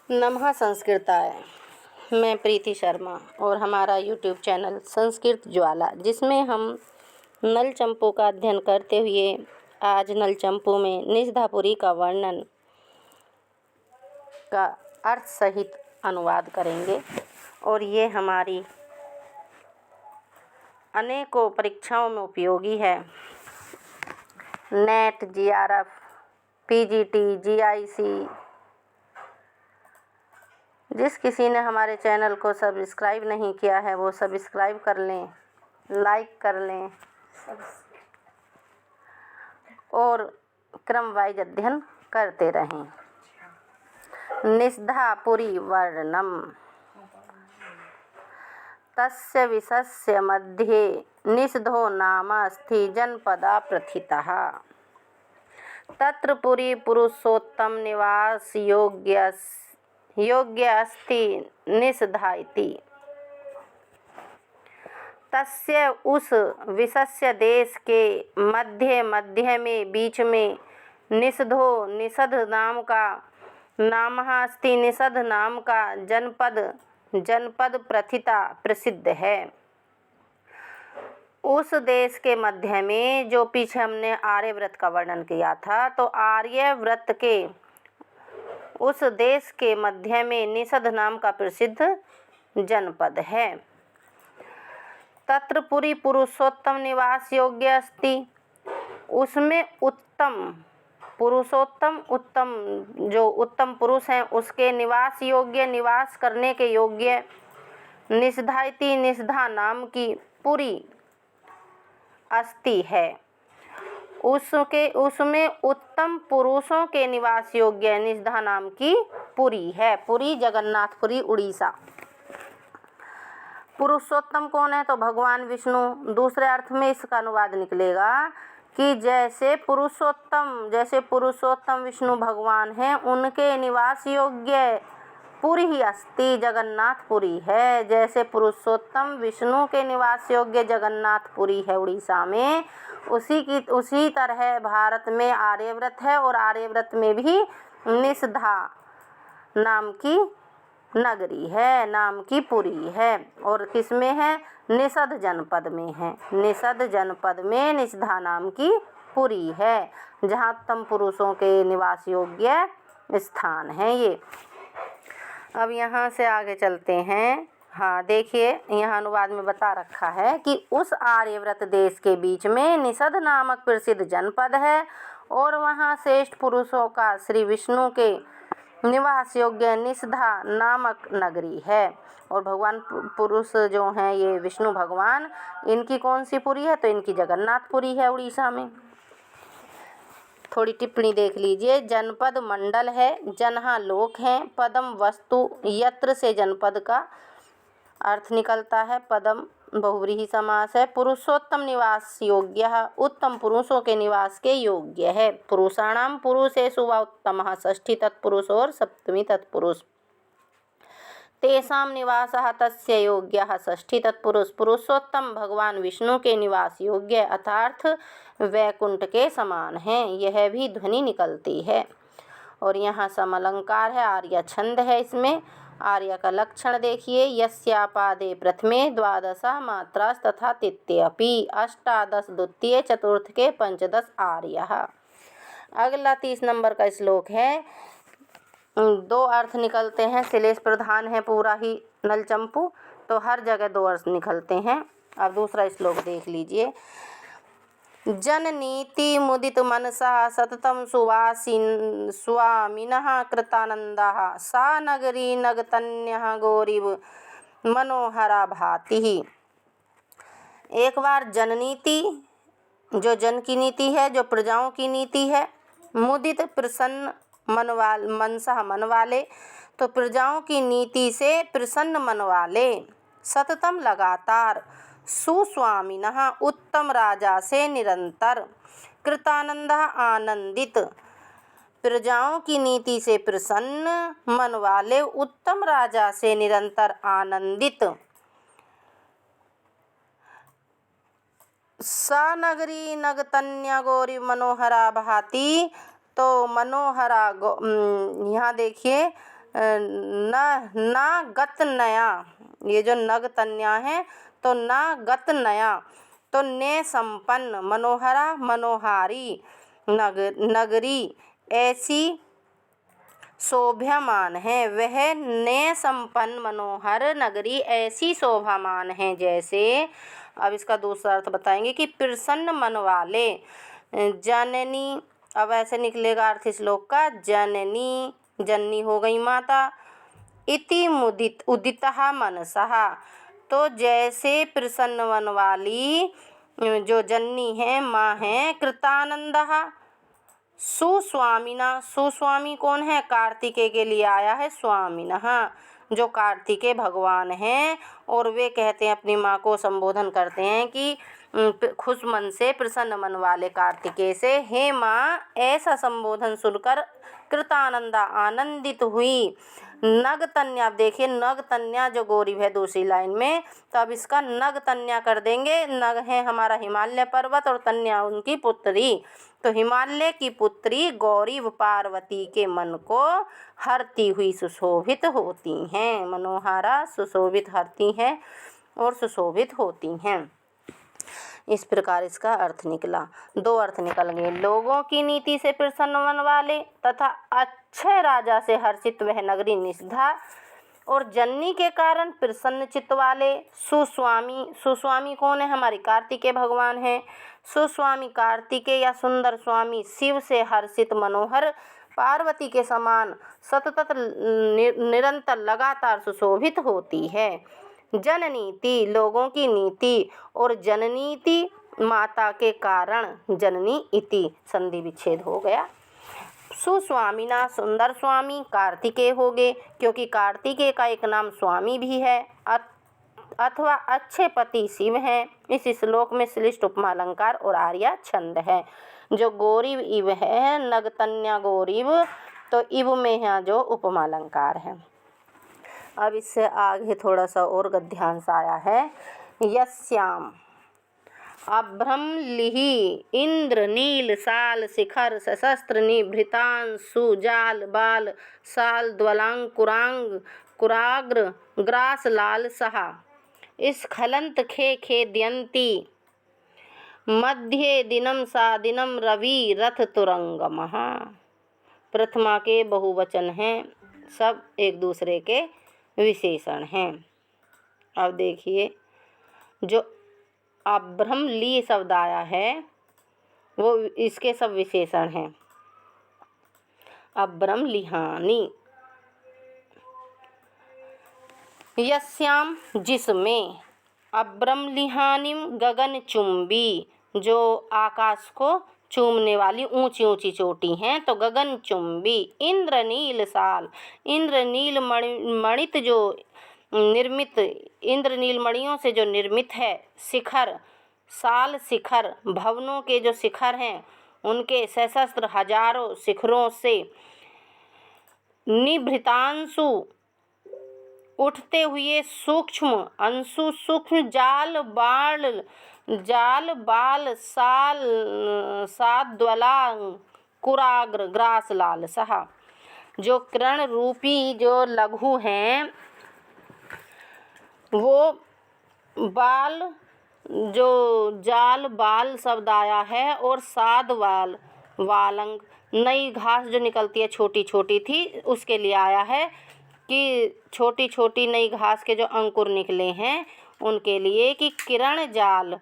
नमः संस्कृताय। मैं प्रीति शर्मा और हमारा यूट्यूब चैनल संस्कृत ज्वाला, जिसमें हम नल चंपू का अध्ययन करते हुए आज नल चंपू में निषधापुरी का वर्णन का अर्थ सहित अनुवाद करेंगे। और ये हमारी अनेकों परीक्षाओं में उपयोगी है। Net, GRF, PGT, GIC. जिस किसी ने हमारे चैनल को सब्सक्राइब नहीं किया है वो सब्सक्राइब कर लें, लाइक कर लें और क्रम वाइज अध्ययन करते रहें। निषधापुरी वर्णनम। तस्य विषस्य मध्ये निषधो नाम अस्ति जनपदा प्रथितः। तत्र पुरी पुरुषोत्तम निवास योग्य अस्ति निषधा इति। तस्य उस विषस्य देश के मध्य में बीच में निषध नाम का अस्ति। निषध नाम का जनपद प्रथिता प्रसिद्ध है। उस देश के मध्य में, जो पीछे हमने आर्यव्रत का वर्णन किया था, तो आर्यव्रत के उस देश के मध्य में निषध नाम का प्रसिद्ध जनपद है। तत्र पुरी पुरुषोत्तम निवास योग्य अस्ति। उसमें उत्तम पुरुषोत्तम, उत्तम जो उत्तम पुरुष हैं उसके निवास योग्य, निवास करने के योग्य निषधाइति निषधा नाम की पुरी अस्ति है। उसमें उत्तम पुरुषों के निवास योग्य निषधा नाम की पुरी है। पुरी जगन्नाथपुरी, उड़ीसा। पुरुषोत्तम कौन है? तो भगवान विष्णु। दूसरे अर्थ में इसका अनुवाद निकलेगा कि जैसे पुरुषोत्तम विष्णु भगवान हैं, उनके निवास योग्य पुरी ही अस्ति, जगन्नाथपुरी है। जैसे पुरुषोत्तम विष्णु के निवास योग्य जगन्नाथपुरी है उड़ीसा में, उसी तरह भारत में आर्यव्रत है और आर्यव्रत में भी निषधा नाम की नगरी है, नाम की पुरी है। और किसमें है? निषद जनपद में है। निषद जनपद में निषधा नाम की पुरी है, जहाँ उत्तम पुरुषों के निवास योग्य स्थान है ये। अब यहाँ से आगे चलते हैं। हाँ, देखिए यहाँ अनुवाद में बता रखा है कि उस आर्यव्रत देश के बीच में निषद नामक प्रसिद्ध जनपद है और वहाँ श्रेष्ठ पुरुषों का श्री विष्णु के निवास योग्य निषधा नामक नगरी है। और भगवान पुरुष जो हैं ये विष्णु भगवान, इनकी कौन सी पुरी है? तो इनकी जगन्नाथपुरी है उड़ीसा में। थोड़ी टिप्पणी देख लीजिए। जनपद मंडल है, जहाँ लोक हैं। पदम वस्तु, यत्र से जनपद का अर्थ निकलता है। पदम बहुव्रीहि समास है। पुरुषोत्तम निवास योग्य, उत्तम पुरुषों के निवास के योग्य है। पुरुषाणाम पुरुषेषु वा उत्तमः, षष्ठी तत्पुरुष और सप्तमी तत्पुरुष। तेषां निवासः तस्य योग्यः, षष्ठी तत्पुरुष। पुरुषोत्तम भगवान विष्णु के निवास योग्य अर्थात वैकुंठ के समान है, यह भी ध्वनि निकलती है। और यहाँ समलंकार है, आर्य छंद है। इसमें आर्य का लक्षण देखिए। यस्यापादे प्रथमे द्वादशा मात्रास तथा तित्ते अपि, अष्टादश द्वितीय चतुर्थ के पंचदश आर्यः। अगला 30 नंबर का श्लोक है। 2 अर्थ निकलते हैं। श्लेष प्रधान है पूरा ही नल चंपू, तो हर जगह 2 अर्थ निकलते हैं। अब दूसरा श्लोक देख लीजिए। जननीति मुदित मनसा सततम स्वामिनः कृतानंदाः, सा नगरी नगतन्यः गौरीव मनोहरा भाति। एक बार जननीति, जो जन की नीति है, जो प्रजाओं की नीति है। मुदित, प्रसन्न, मनसा मन वाले, तो प्रजाओं की नीति से प्रसन्न मन वाले। सततम लगातार, सुस्वामिनः उत्तम राजा से निरंतर। कृतानंदः आनंदित, प्रजाओं की नीति से प्रसन्न मन वाले, उत्तम राजा से निरंतर आनंदित। सा नगरी नगतन्या गौरी मनोहरा भाति, तो मनोहरा यहाँ देखिए न गत नया, ये जो नग तन्या है तो न गत नया, तो ने संपन्न मनोहरा मनोहारी नगरी ऐसी शोभ्यमान है। वह ने संपन्न मनोहर नगरी ऐसी शोभामान है जैसे, अब इसका दूसरा अर्थ बताएंगे कि प्रसन्न मन वाले। जननी, अब ऐसे निकलेगा अर्थ इस श्लोक का, जननी जननी हो गई माता, इति मुदित उदितः मनसः, तो जैसे प्रसन्न मन वाली जो जननी है माँ है, कृतानंदः सुस्वामिना, सुस्वामी कौन है, कार्तिकेय के लिए आया है स्वामिनः, जो कार्तिकेय भगवान हैं, और वे कहते हैं अपनी माँ को संबोधन करते हैं कि खुश मन से प्रसन्न मन वाले कार्तिकेय से, हे माँ, ऐसा संबोधन सुनकर कृतानंदा आनंदित हुई। नगतन्या, अब देखिए नगतन्या जो गौरीव है दूसरी लाइन में, तो अब इसका नगतन्या कर देंगे। नग है हमारा हिमालय पर्वत और तन्या उनकी पुत्री, तो हिमालय की पुत्री गौरीव पार्वती के मन को हरती हुई सुशोभित होती हैं। मनोहारा सुशोभित हरती हैं और सुशोभित होती हैं। इस प्रकार इसका अर्थ निकला। दो अर्थ निकल गए, लोगों की नीति से प्रसन्न मन वाले तथा अच्छे राजा से हर्षित वह नगरी निषधा, और जननी के कारण प्रसन्न चित्त वाले। सुस्वामी, सुस्वामी कौन है, हमारी कार्तिकेय भगवान है। सुस्वामी कार्तिकेय या सुंदर स्वामी शिव से हर्षित मनोहर पार्वती के समान सतत निरंतर लगातार सुशोभित होती है। जननीति लोगों की नीति, और जननीति माता के कारण, जननी इति संधि विच्छेद हो गया। सुस्वामिना सुंदर स्वामी कार्तिकेय हो गए, क्योंकि कार्तिकेय का एक नाम स्वामी भी है, अथवा अच्छे पति शिव हैं। इस श्लोक में श्लिष्ट उपमा अलंकार और आर्या छंद है। जो गौरीव इव है, नगतन्या गौरीव, तो इव में यहाँ जो उपमा अलंकार है। अब इससे आगे थोड़ा सा और गद्यांश आया है। यस्याम अभ्रमलिहि इंद्र नील साल शिखर सशस्त्र निभृतांशु जाल बाल साल द्वलांकुरांग कुराग्र ग्रास लाल सहा स्खलंत खे खेद्यंती मध्य दिनम सा दिनम रवि रथ तुरंगमः। प्रथमा के बहुवचन हैं, सब एक दूसरे के विशेषण हैं। अब देखिए जो अभ्रमली शब्द आया है वो इसके सब विशेषण हैं। अभ्रमलिहानि, यस्याम जिसमें, अभ्रमलिहानिम गगनचुंबी जो आकाश को चूमने वाली ऊंची ऊंची चोटी हैं, तो गगनचुंबी। इंद्रनील साल, इंद्रनील मणित जो निर्मित, इंद्रनील मणियों से जो निर्मित है। शिखर साल शिखर, भवनों के जो शिखर हैं उनके सशस्त्र हजारों शिखरों से। निभृतांशु उठते हुए सूक्ष्म अंशु सूक्ष्म जाल बाल साल साद्वला कुराग्र ग्रास लाल सहा, जो किरण रूपी जो लघु हैं वो बाल, जो जाल बाल शब्द आया है, और साद वालंग नई घास जो निकलती है छोटी छोटी थी उसके लिए आया है कि छोटी छोटी नई घास के जो अंकुर निकले हैं उनके लिए। कि किरण जाल,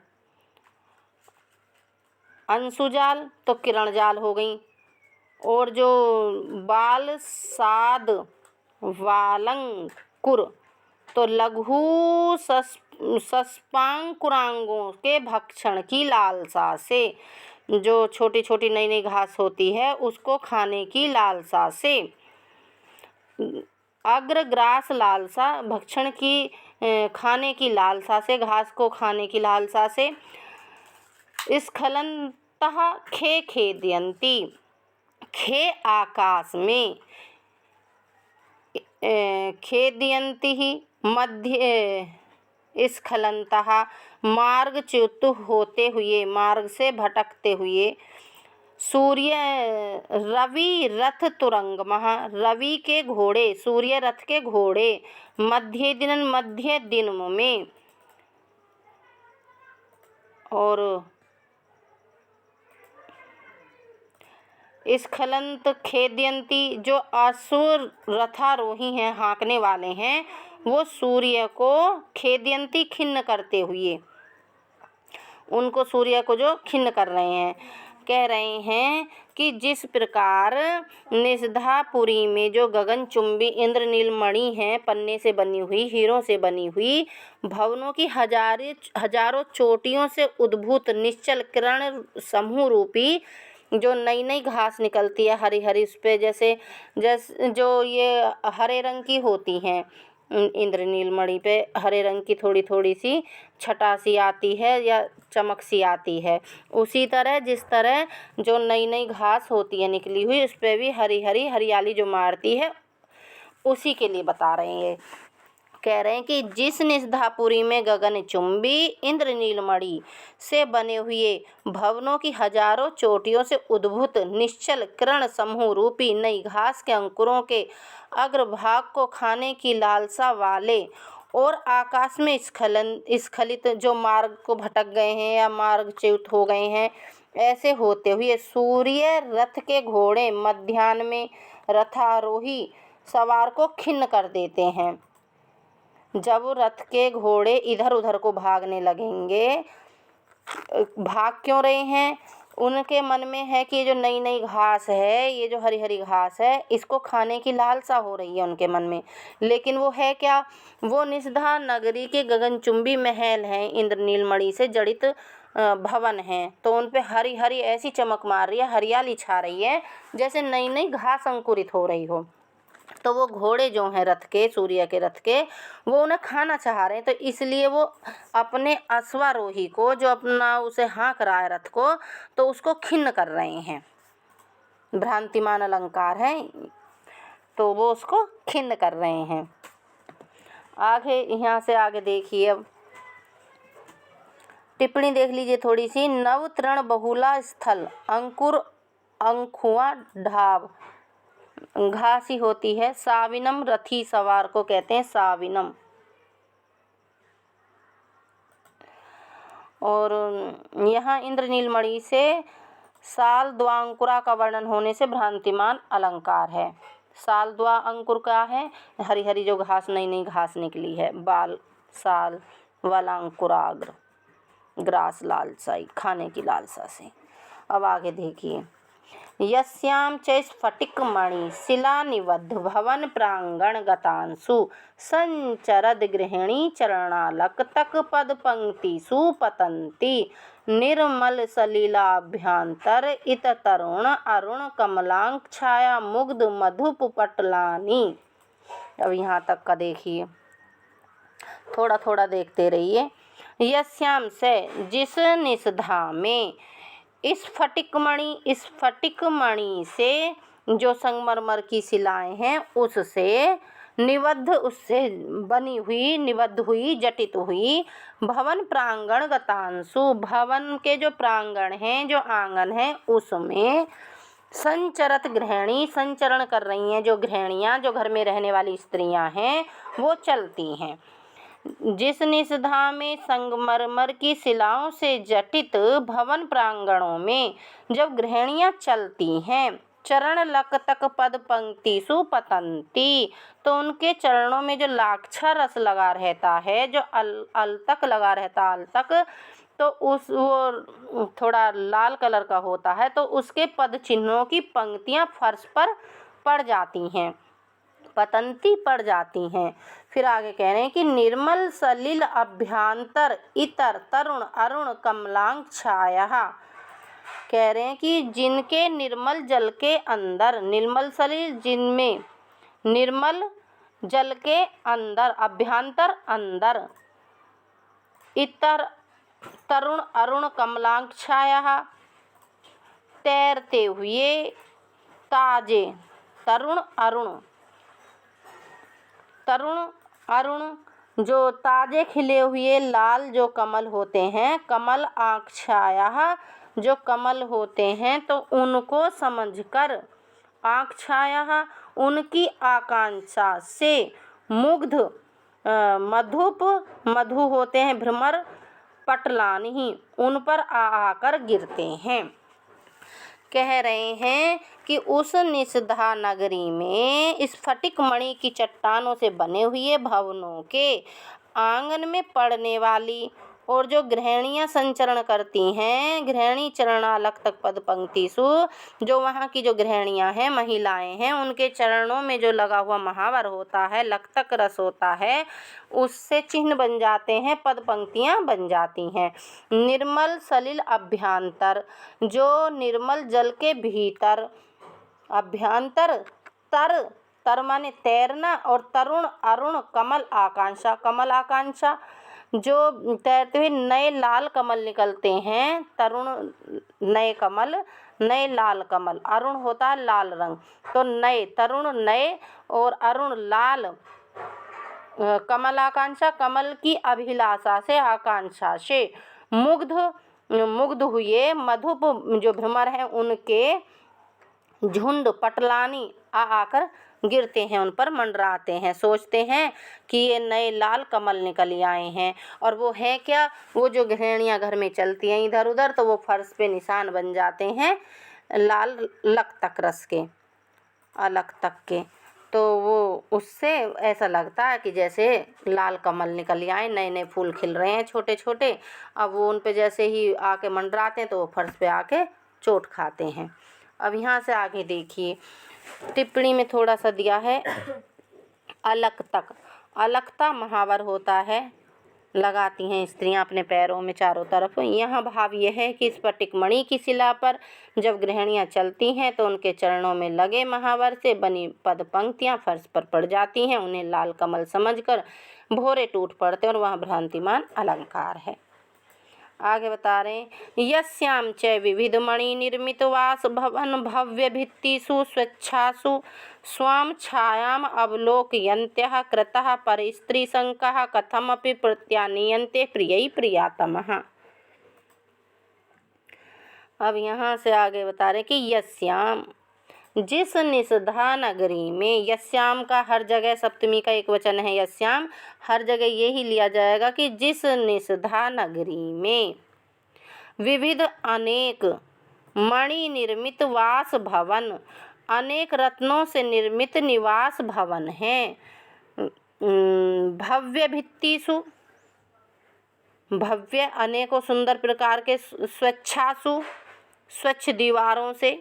अंशुजाल तो किरण जाल हो गई, और जो बाल साद वालंकुर तो लघु सस्पांकुरांगों के भक्षण की लालसा से, जो छोटी छोटी नई नई घास होती है उसको खाने की लालसा से। अग्रग्रास लालसा, भक्षण की खाने की लालसा से, घास को खाने की लालसा से। स्खलंतः खे खेद्यंती, खे आकाश में, खेद्यंती ही मध्य स्खलंतः मार्गच्युत होते हुए, मार्ग से भटकते हुए। सूर्य रवि रथ तुरंगमः, रवि के घोड़े, सूर्य रथ के घोड़े, मध्य दिन में, और स्खलंत खेदयंती, जो असुर रथारोही हैं, हाँकने वाले हैं, वो सूर्य को खेदयंती खिन्न करते हुए, उनको सूर्य को जो खिन्न कर रहे हैं, कह रहे हैं कि जिस प्रकार निषधापुरी में जो गगनचुंबी इंद्रनीलमणि हैं, पन्ने से बनी हुई, हीरों से बनी हुई, भवनों की हजारों चोटियों से उद्भूत निश्चल किरण समूह रूपी जो नई नई घास निकलती है हरी हरी, उस पे जैसे जो ये हरे रंग की होती हैं, इंद्रनीलमणि पे हरे रंग की थोड़ी थोड़ी सी छटा सी आती है या चमक सी आती है, उसी तरह जिस तरह जो नई नई घास होती है निकली हुई, उस पे भी हरी हरी हरियाली जो मारती है, उसी के लिए बता रहे हैं। कह रहे हैं कि जिस निषधापुरी में गगनचुंबी इंद्रनीलमणि से बने हुए भवनों की हजारों चोटियों से उद्भूत निश्चल किरण समूह रूपी नई घास के अंकुरों के अग्रभाग को खाने की लालसा वाले और आकाश में स्खलित जो मार्ग को भटक गए हैं या मार्गच्युत हो गए हैं, ऐसे होते हुए सूर्य रथ के घोड़े मध्याह्न में रथारोही सवार को खिन्न कर देते हैं। जब रथ के घोड़े इधर उधर को भागने लगेंगे, भाग क्यों रहे हैं? उनके मन में है कि ये जो नई नई घास है, ये जो हरी हरी घास है, इसको खाने की लालसा हो रही है उनके मन में, लेकिन वो है क्या? वो निषधा नगरी के गगनचुंबी महल हैं, इंद्रनीलमणि से जड़ित भवन हैं, तो उन पे हरी हरी ऐसी चमक मार रही है, हरियाली छा रही है, जैसे नई नई घास अंकुरित हो रही हो। तो वो घोड़े जो हैं रथ के, सूर्य के रथ के, वो उन्हें खाना चाह रहे हैं, तो इसलिए वो अपने अश्वारोही को, जो अपना उसे हाँक रहा है रथ को, तो उसको खिन्न कर रहे हैं। भ्रांतिमान अलंकार है, तो वो उसको खिन्न कर रहे हैं। आगे यहाँ से आगे देखिए, अब टिप्पणी देख लीजिए थोड़ी सी। नव तृण बहुला स्थल, अंकुर अंकुआ ढाब, घास ही होती है। साविनम, रथी सवार को कहते हैं साविनम। और यहाँ इंद्रनीलमणि से साल द्वांकुरा का वर्णन होने से भ्रांतिमान अलंकार है। साल द्वा अंकुर क्या है? हरी हरी जो घास, नई नई घास निकली है, बाल साल वालांकुराग्र, ग्रास लालसाई, खाने की लालसा से। अब आगे देखिए, यस्याम च स्फटिकमणि शिलानिबद्ध भवन प्रांगण गतांसु संचरद गृहिणी चरणालक पद पंक्तिषु पतंती निर्मल सलिलाभ्यंतर इत तरुण अरुण कमलांक छाया मुग्ध मधुप पटलानी। अब यहाँ तक का देखिए, थोड़ा थोड़ा देखते रहिए। यस्याम से, जिस निषधा में, स्फटिकमणि से जो संगमरमर की शिलाएं हैं, उससे निबद्ध, उससे बनी हुई, निबद्ध हुई, जटित हुई, भवन प्रांगण गतांसु, भवन के जो प्रांगण हैं, जो आंगन हैं, उसमें संचरत गृहिणी, संचरण कर रही हैं जो गृहिणियाँ, जो घर में रहने वाली स्त्रियां हैं, वो चलती हैं। जिस निषधा में संगमरमर की शिलाओं से जटित भवन प्रांगणों में जब गृहिणियाँ चलती हैं, चरण लक तक पद पंक्तिषु पतंती, तो उनके चरणों में जो लाक्षाा रस लगा रहता है, जो अल तक लगा रहता, अल तक, तो उस वो थोड़ा लाल कलर का होता है, तो उसके पद चिन्हों की पंक्तियाँ फर्श पर पड़ जाती हैं, पतंती पड़ जाती हैं। फिर आगे कह रहे हैं कि निर्मल सलिल अभ्यंतर इतर तरुण अरुण कमलांक छाया, कह रहे हैं कि जिनके निर्मल जल के अंदर, निर्मल सलिल, जिनमें निर्मल जल के अंदर, अभ्यंतर अंदर, इतर तरुण अरुण कमलांक छाया, तैरते हुए ताजे, तरुण अरुण, तरुण अरुण जो ताजे खिले हुए लाल जो कमल होते हैं, कमल आँख छाया जो कमल होते हैं तो उनको समझकर आकांक्षायाः उनकी आकांक्षा से मुग्ध मधुप मधु होते हैं भ्रमर पटलानि उन पर आकर गिरते हैं। कह रहे हैं कि उस निषधा नगरी में स्फटिक मणि की चट्टानों से बने हुए भवनों के आंगन में पड़ने वाली और जो गृहिणियाँ संचरण करती हैं, गृहिणी चरणालक तक पद पंक्तिषु, जो वहाँ की जो गृहिणियाँ हैं, महिलाएं हैं, उनके चरणों में जो लगा हुआ महावर होता है, लक्तक रस होता है, उससे चिन्ह बन जाते हैं, पद पंक्तियाँ बन जाती हैं। निर्मल सलिल अभ्यंतर, जो निर्मल जल के भीतर, अभ्यंतर तर, तर माने तैरना, और तरुण अरुण कमल आकांक्षा, कमल आकांक्षा, जो तैरते हुए नए लाल कमल निकलते हैं, तरुण नए कमल, नए लाल कमल, अरुण होता है लाल रंग, तो नए तरुण नए और अरुण लाल कमल आकांक्षा, कमल की अभिलाषा से, आकांक्षा से मुग्ध हुए मधुप जो भ्रमर हैं उनके झुंड पटलानी आकर गिरते हैं, उन पर मंडराते हैं, सोचते हैं कि ये नए लाल कमल निकल आए हैं। और वो है क्या, वो जो गृहिणियाँ घर में चलती हैं इधर उधर, तो वो फर्श पे निशान बन जाते हैं लाल लक्तक रस के, अलक्तक के, तो वो उससे ऐसा लगता है कि जैसे लाल कमल निकल आए, नए नए फूल खिल रहे हैं छोटे छोटे। अब वो उन पे जैसे ही आके मंडराते हैं तो वो फर्श पे आके चोट खाते हैं। अब यहाँ से आगे देखिए, टिप्पणी में थोड़ा सा दिया है अलक्तक, अलक्ता महावर होता है, लगाती हैं स्त्रियां अपने पैरों में चारों तरफ। यहाँ भाव यह है कि स्फटिक मणि की शिला पर जब गृहिणियाँ चलती हैं तो उनके चरणों में लगे महावर से बनी पद पंक्तियाँ फर्श पर पड़ जाती हैं, उन्हें लाल कमल समझकर भोरे टूट पड़ते और वह भ्रांतिमान अलंकार है। आगे बता रहे हैं, यस्याम च विविध मणि निर्मित वास भवन भव्य भित्तिषु स्वच्छासु स्वाम छायाम अवलोकयन्त्यः कृतः पर स्त्री संकः कथमपि प्रत्यानीयन्ते प्रियै प्रियातमः। अब यहाँ से आगे बता रहे कि यस्याम, जिस निषधा नगरी में, यस्याम का हर जगह सप्तमी का एक वचन है, यस्याम हर जगह यही लिया जाएगा कि जिस निषधा नगरी में विविध अनेक मणि निर्मित वास भवन, अनेक रत्नों से निर्मित निवास भवन हैं, भव्य भित्तिषु, भव्य अनेकों सुंदर प्रकार के, स्वच्छासु स्वच्छ दीवारों से,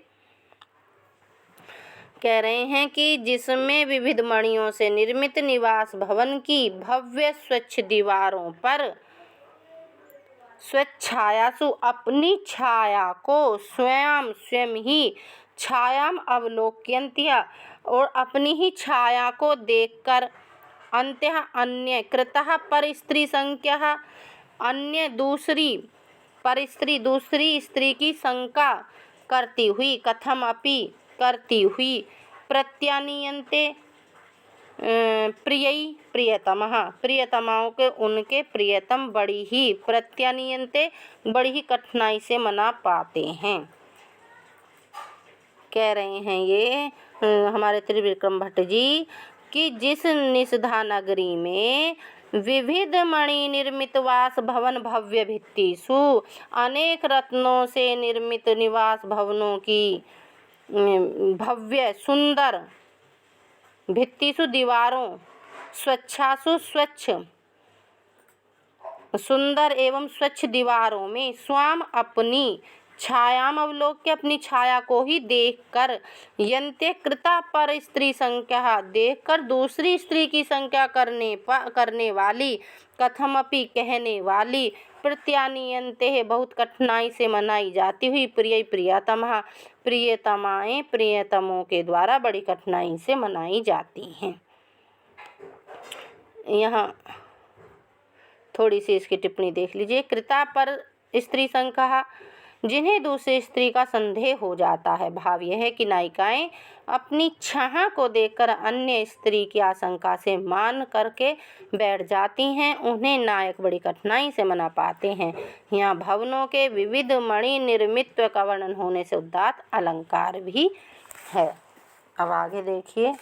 कह रहे हैं कि जिसमें विविध मणियों से निर्मित निवास भवन की भव्य स्वच्छ दीवारों पर स्वच्छायासु अपनी छाया को स्वयं ही छायाम अवलोक्यन्त्य और अपनी ही छाया को देखकर अंत्यः अन्य कृतः पर स्त्री संख्या अन्य दूसरी पर स्त्री दूसरी स्त्री की शंका करती हुई कथम अपि करती हुई प्रत्यानीयन्ते प्रियै प्रियतमः प्रियतमाओं के उनके प्रियतम बड़ी ही प्रत्यानीयन्ते बड़ी ही कठिनाई से मना पाते हैं। कह रहे हैं ये हमारे त्रिविक्रम भट्ट जी कि जिस निषधा नगरी में विविध मणि निर्मित वास भवन भव्य भित्तिषु अनेक रत्नों से निर्मित निवास भवनों की भव्य सुंदर भित्तिषु दीवारों स्वच्छासु स्वच्छ सुंदर एवं स्वच्छ दीवारों में स्वाम अपनी छायाम अवलोक्य अपनी छाया को ही देखकर यन्ते कृता पर स्त्री संख्या देखकर दूसरी स्त्री की संख्या करने वाली कथमपि कहने वाली प्रत्यानीयन्ते बहुत कठिनाई से मनाई जाती हुई प्रिय प्रियतमा प्रियतमाएँ प्रियतमों के द्वारा बड़ी कठिनाई से मनाई जाती हैं। यहाँ थोड़ी सी इसकी टिप्पणी देख लीजिए। कृता पर स्त्री संख्या जिन्हें दूसरी स्त्री का संदेह हो जाता है। भाव यह है कि नायिकाएं अपनी छाह को देखकर अन्य स्त्री की आशंका से मान करके बैठ जाती हैं। उन्हें नायक बड़ी कठिनाई से मना पाते हैं। यहाँ भवनों के विविध मणि निर्मित्व का वर्णन होने से उदात्त अलंकार भी है। अब आगे देखिए,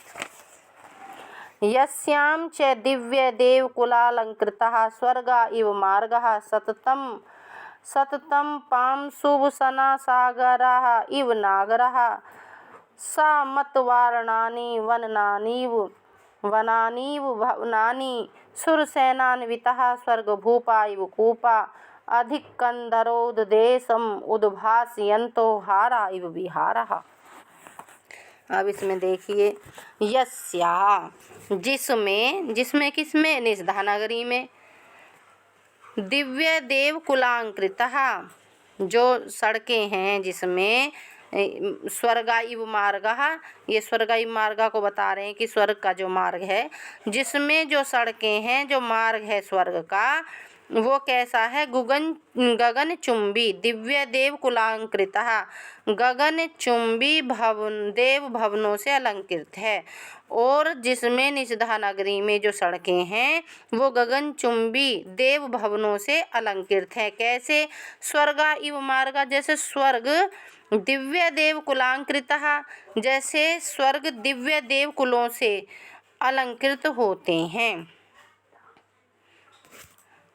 यस्यां च दिव्य देवकुलालंकृतः स्वर्गा इव मार्गः सततं पांशुभूषणा सागरः इव नागरः सा मत्वारणानि वनानीव भवनानि सुरसेनान्वितः स्वर्गभूपा इव कूपा अधिकंदरोददेशम् उद्भासयन्तो हारा इव विहारः। अब इसमें देखिए, यस्या जिसमें किसमें, निषधा नगरी में, दिव्य देव कुलांकृतः जो सड़कें हैं जिसमें स्वर्गा इव मार्गः, ये स्वर्गा इव मार्गा को बता रहे हैं कि स्वर्ग का जो मार्ग है, जिसमें जो सड़कें हैं, जो मार्ग है स्वर्ग का, वो कैसा है, गगन चुंबी दिव्य देव कुलांकृतः, गगन चुंबी देव भवनों से अलंकृत है। और जिसमें निषधा नगरी में जो सड़कें हैं वो गगन चुंबी देव भवनों से अलंकृत है। कैसे, स्वर्गा इव मार्गा, जैसे स्वर्ग दिव्य देव कुलांकृतः, जैसे स्वर्ग दिव्य देव कुलों से अलंकृत होते हैं।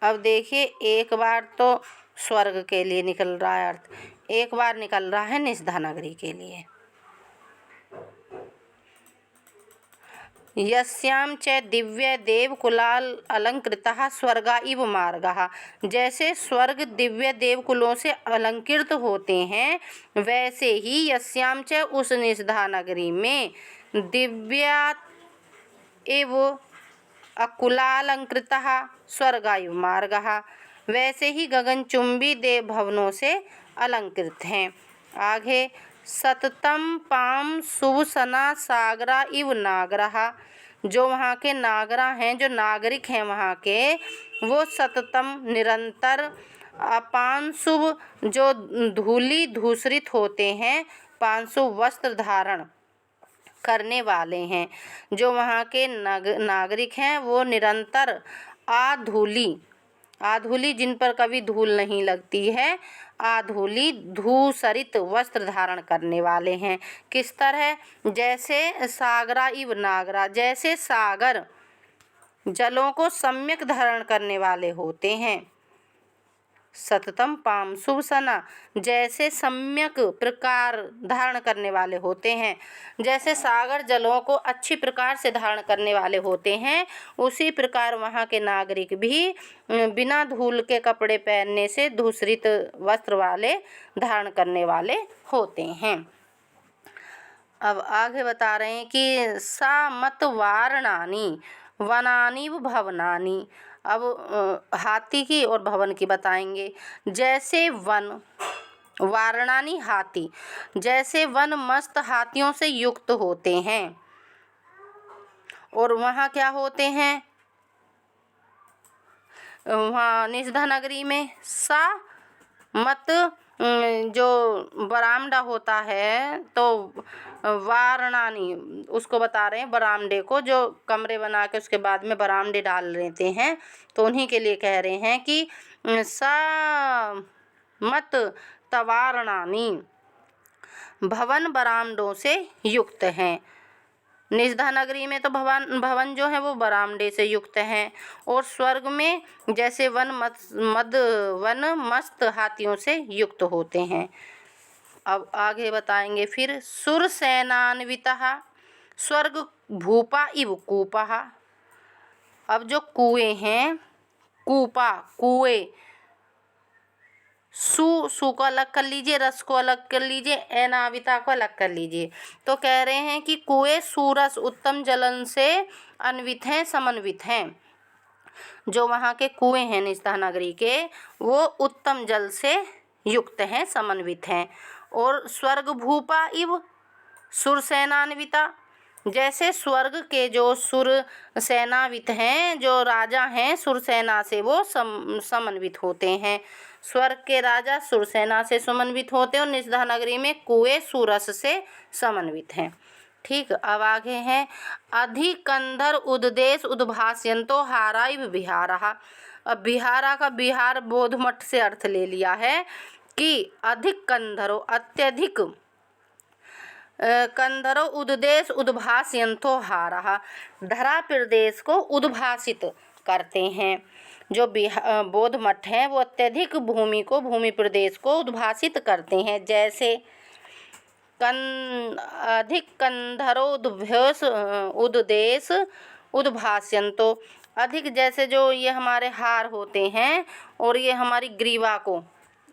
अब देखिए, एक बार तो स्वर्ग के लिए निकल रहा है अर्थ, एक बार निकल रहा है निषधा नगरी के लिए। यस्यां च दिव्य देव कुलाल अलंकृतः स्वर्गा इव मार्गः, जैसे स्वर्ग दिव्य देव कुलों से अलंकृत होते हैं, वैसे ही यस्यां च उस निषधा नगरी में दिव्या एव अकुलालंकृतः स्वर्गा इव मार्गः, वैसे ही गगनचुंबी देव भवनों से अलंकृत हैं। आगे, सततम पाम सुभूषणा सागरा इव नागरः, जो वहाँ के नागरा हैं, जो नागरिक हैं वहाँ के, वो सततम निरंतर, अपांशुभ जो धूली धूसरित होते हैं, पांशुभ वस्त्र धारण करने वाले हैं। जो वहाँ के नागरिक हैं वो निरंतर आधूली जिन पर कभी धूल नहीं लगती है, आधूली धूसरित वस्त्र धारण करने वाले हैं। किस तरह, जैसे सागरा इव नागरा, जैसे सागर जलों को सम्यक धारण करने वाले होते हैं। सततम पाम सुभूषणा, जैसे सम्यक प्रकार धारण करने वाले होते हैं, जैसे सागर जलों को अच्छी प्रकार से धारण करने वाले होते हैं, उसी प्रकार वहाँ के नागरिक भी बिना धूल के कपड़े पहनने से धूसरित वस्त्र वाले धारण करने वाले होते हैं। अब आगे बता रहे हैं कि सा मत वारणानी वनानी भवनानी। अब हाथी की और भवन की बताएंगे। जैसे वन, वारणानी हाथी, जैसे वन मस्त हाथियों से युक्त होते हैं, और वहाँ क्या होते हैं, वहाँ निषधा नगरी में सा मत जो बरामदा होता है, तो वारणानी उसको बता रहे हैं, बरामदे को, जो कमरे बना के उसके बाद में बरामदे डाल लेते हैं, तो उन्हीं के लिए कह रहे हैं कि सा मत तवारणानी, भवन बरामदों से युक्त हैं। निषधा नगरी में तो भवन जो है वो बरामदे से युक्त हैं, और स्वर्ग में जैसे वन मस्त हाथियों से युक्त होते हैं। अब आगे बताएंगे फिर, सुरसेनान्वितः स्वर्ग भूपा इव कूपः। अब जो कुएं हैं, कूपा कुएं, सु को अलग कर लीजिए, रस को अलग कर लीजिए, एनाविता को अलग कर लीजिए, तो कह रहे हैं कि कुएं सूरस उत्तम जलन से अन्वित हैं, समन्वित हैं। जो वहाँ के कुएं हैं निषधा नगरी के, वो उत्तम जल से युक्त हैं, समन्वित हैं। और स्वर्ग भूपा इव सुरसेनान्विता, जैसे स्वर्ग के जो सुर सेनावित हैं, जो राजा हैं सुरसेना से, वो समन्वित होते हैं। स्वर्ग के राजा सुरसेना से समन्वित होते हैं और निषधा नगरी में कुएं सुरस से समन्वित हैं। ठीक, अब आगे हैं अधिकंधर उद्देश उद्भास्यन्तो हाराइव विहारः। अब विहारा का बिहार बोध मठ से अर्थ ले लिया है कि अधिक कंधरो अत्यधिक कंधरो उद्देश उद्भास्यन्तो हारः, धरा प्रदेश को उद्भासित करते हैं। जो बोध मठ हैं वो अत्यधिक भूमि प्रदेश को उद्भासित करते हैं। जैसे अधिक कंधरो उद्देश उद्भास्यन्तो, अधिक जैसे जो ये हमारे हार होते हैं और ये हमारी ग्रीवा को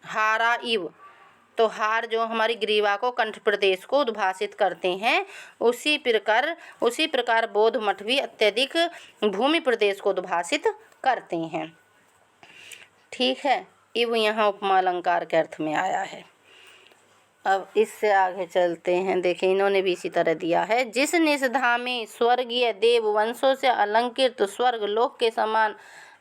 हारा इव, तो हार जो हमारी ग्रीवा को कंठ प्रदेश को उद्भासित करते हैं, उसी प्रकार बोध मठ भी अत्यधिक भूमि प्रदेश को उद्भासित करते हैं। ठीक है, इव यहाँ उपमा अलंकार के अर्थ में आया है। अब इससे आगे चलते हैं। देखिए इन्होंने भी इसी तरह दिया है। जिस निषधा में स्वर्गीय देव वंशों से अलंकृत स्वर्ग लोक के समान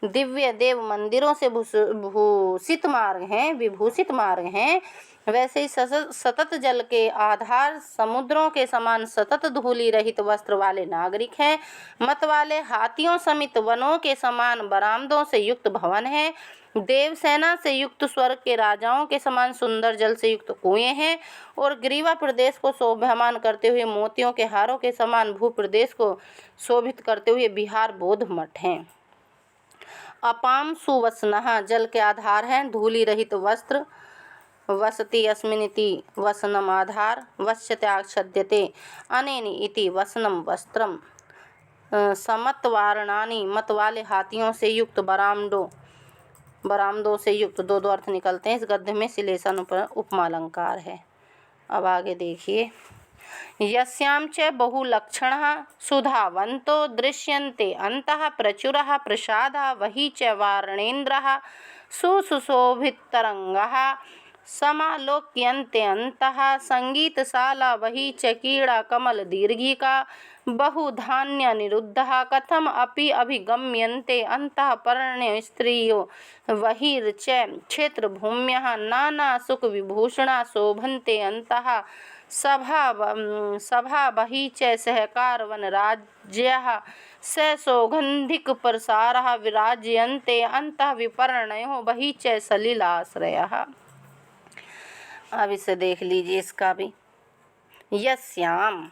दिव्य देव मंदिरों से विभूषित मार्ग हैं, वैसे ही सतत जल के आधार समुद्रों के समान सतत धूलि रहित वस्त्र वाले नागरिक हैं। मत वाले हाथियों समेत वनों के समान बरामदों से युक्त भवन है। देव सेना से युक्त स्वर्ग के राजाओं के समान सुंदर जल से युक्त कुएं हैं और ग्रीवा प्रदेश को शोभायमान करते हुए मोतियों के हारों के समान भू प्रदेश को शोभित करते हुए बिहार बोध मठ हैं। अपाम सुवसनः, जल के आधार हैं। धूलि रहित वस्त्र, वसति अस्मिनिति वसनम आधार, वश्यत्याच्छद्यते अनेनि इति वसनम वस्त्रम। समत्वारणानि, मत वाले हाथियों से युक्त बरामदों से युक्त, दो अर्थ निकलते हैं। इस गद्य में श्लेषण उपमा अलंकार है। अब आगे देखिए, यस्यां च बहुलक्षणः सुधावन्तो दृश्यन्ते अन्तः प्रचुरः प्रसादः वही च वारणेन्द्रः सुशोभितरङ्गः समालोक्यन्ते अन्तः संगीतशाला वही च कीड़ा कमल दीर्घिका बहुधान्य निरुद्धः कथम अपि अभिगम्यन्ते अन्तः पर्ण्य स्त्रियो वहीर्च क्षेत्र भूम्यः नाना सुख विभूषणा शोभन्ते अन्तः सभा बही च सहकार वन राज्यः स सौगंधिक प्रसारः विराजयन्ते अन्तः विपर्णयो बही च सलिलाश्रयः। अब इसे देख लीजिए, इसका भी यस्याम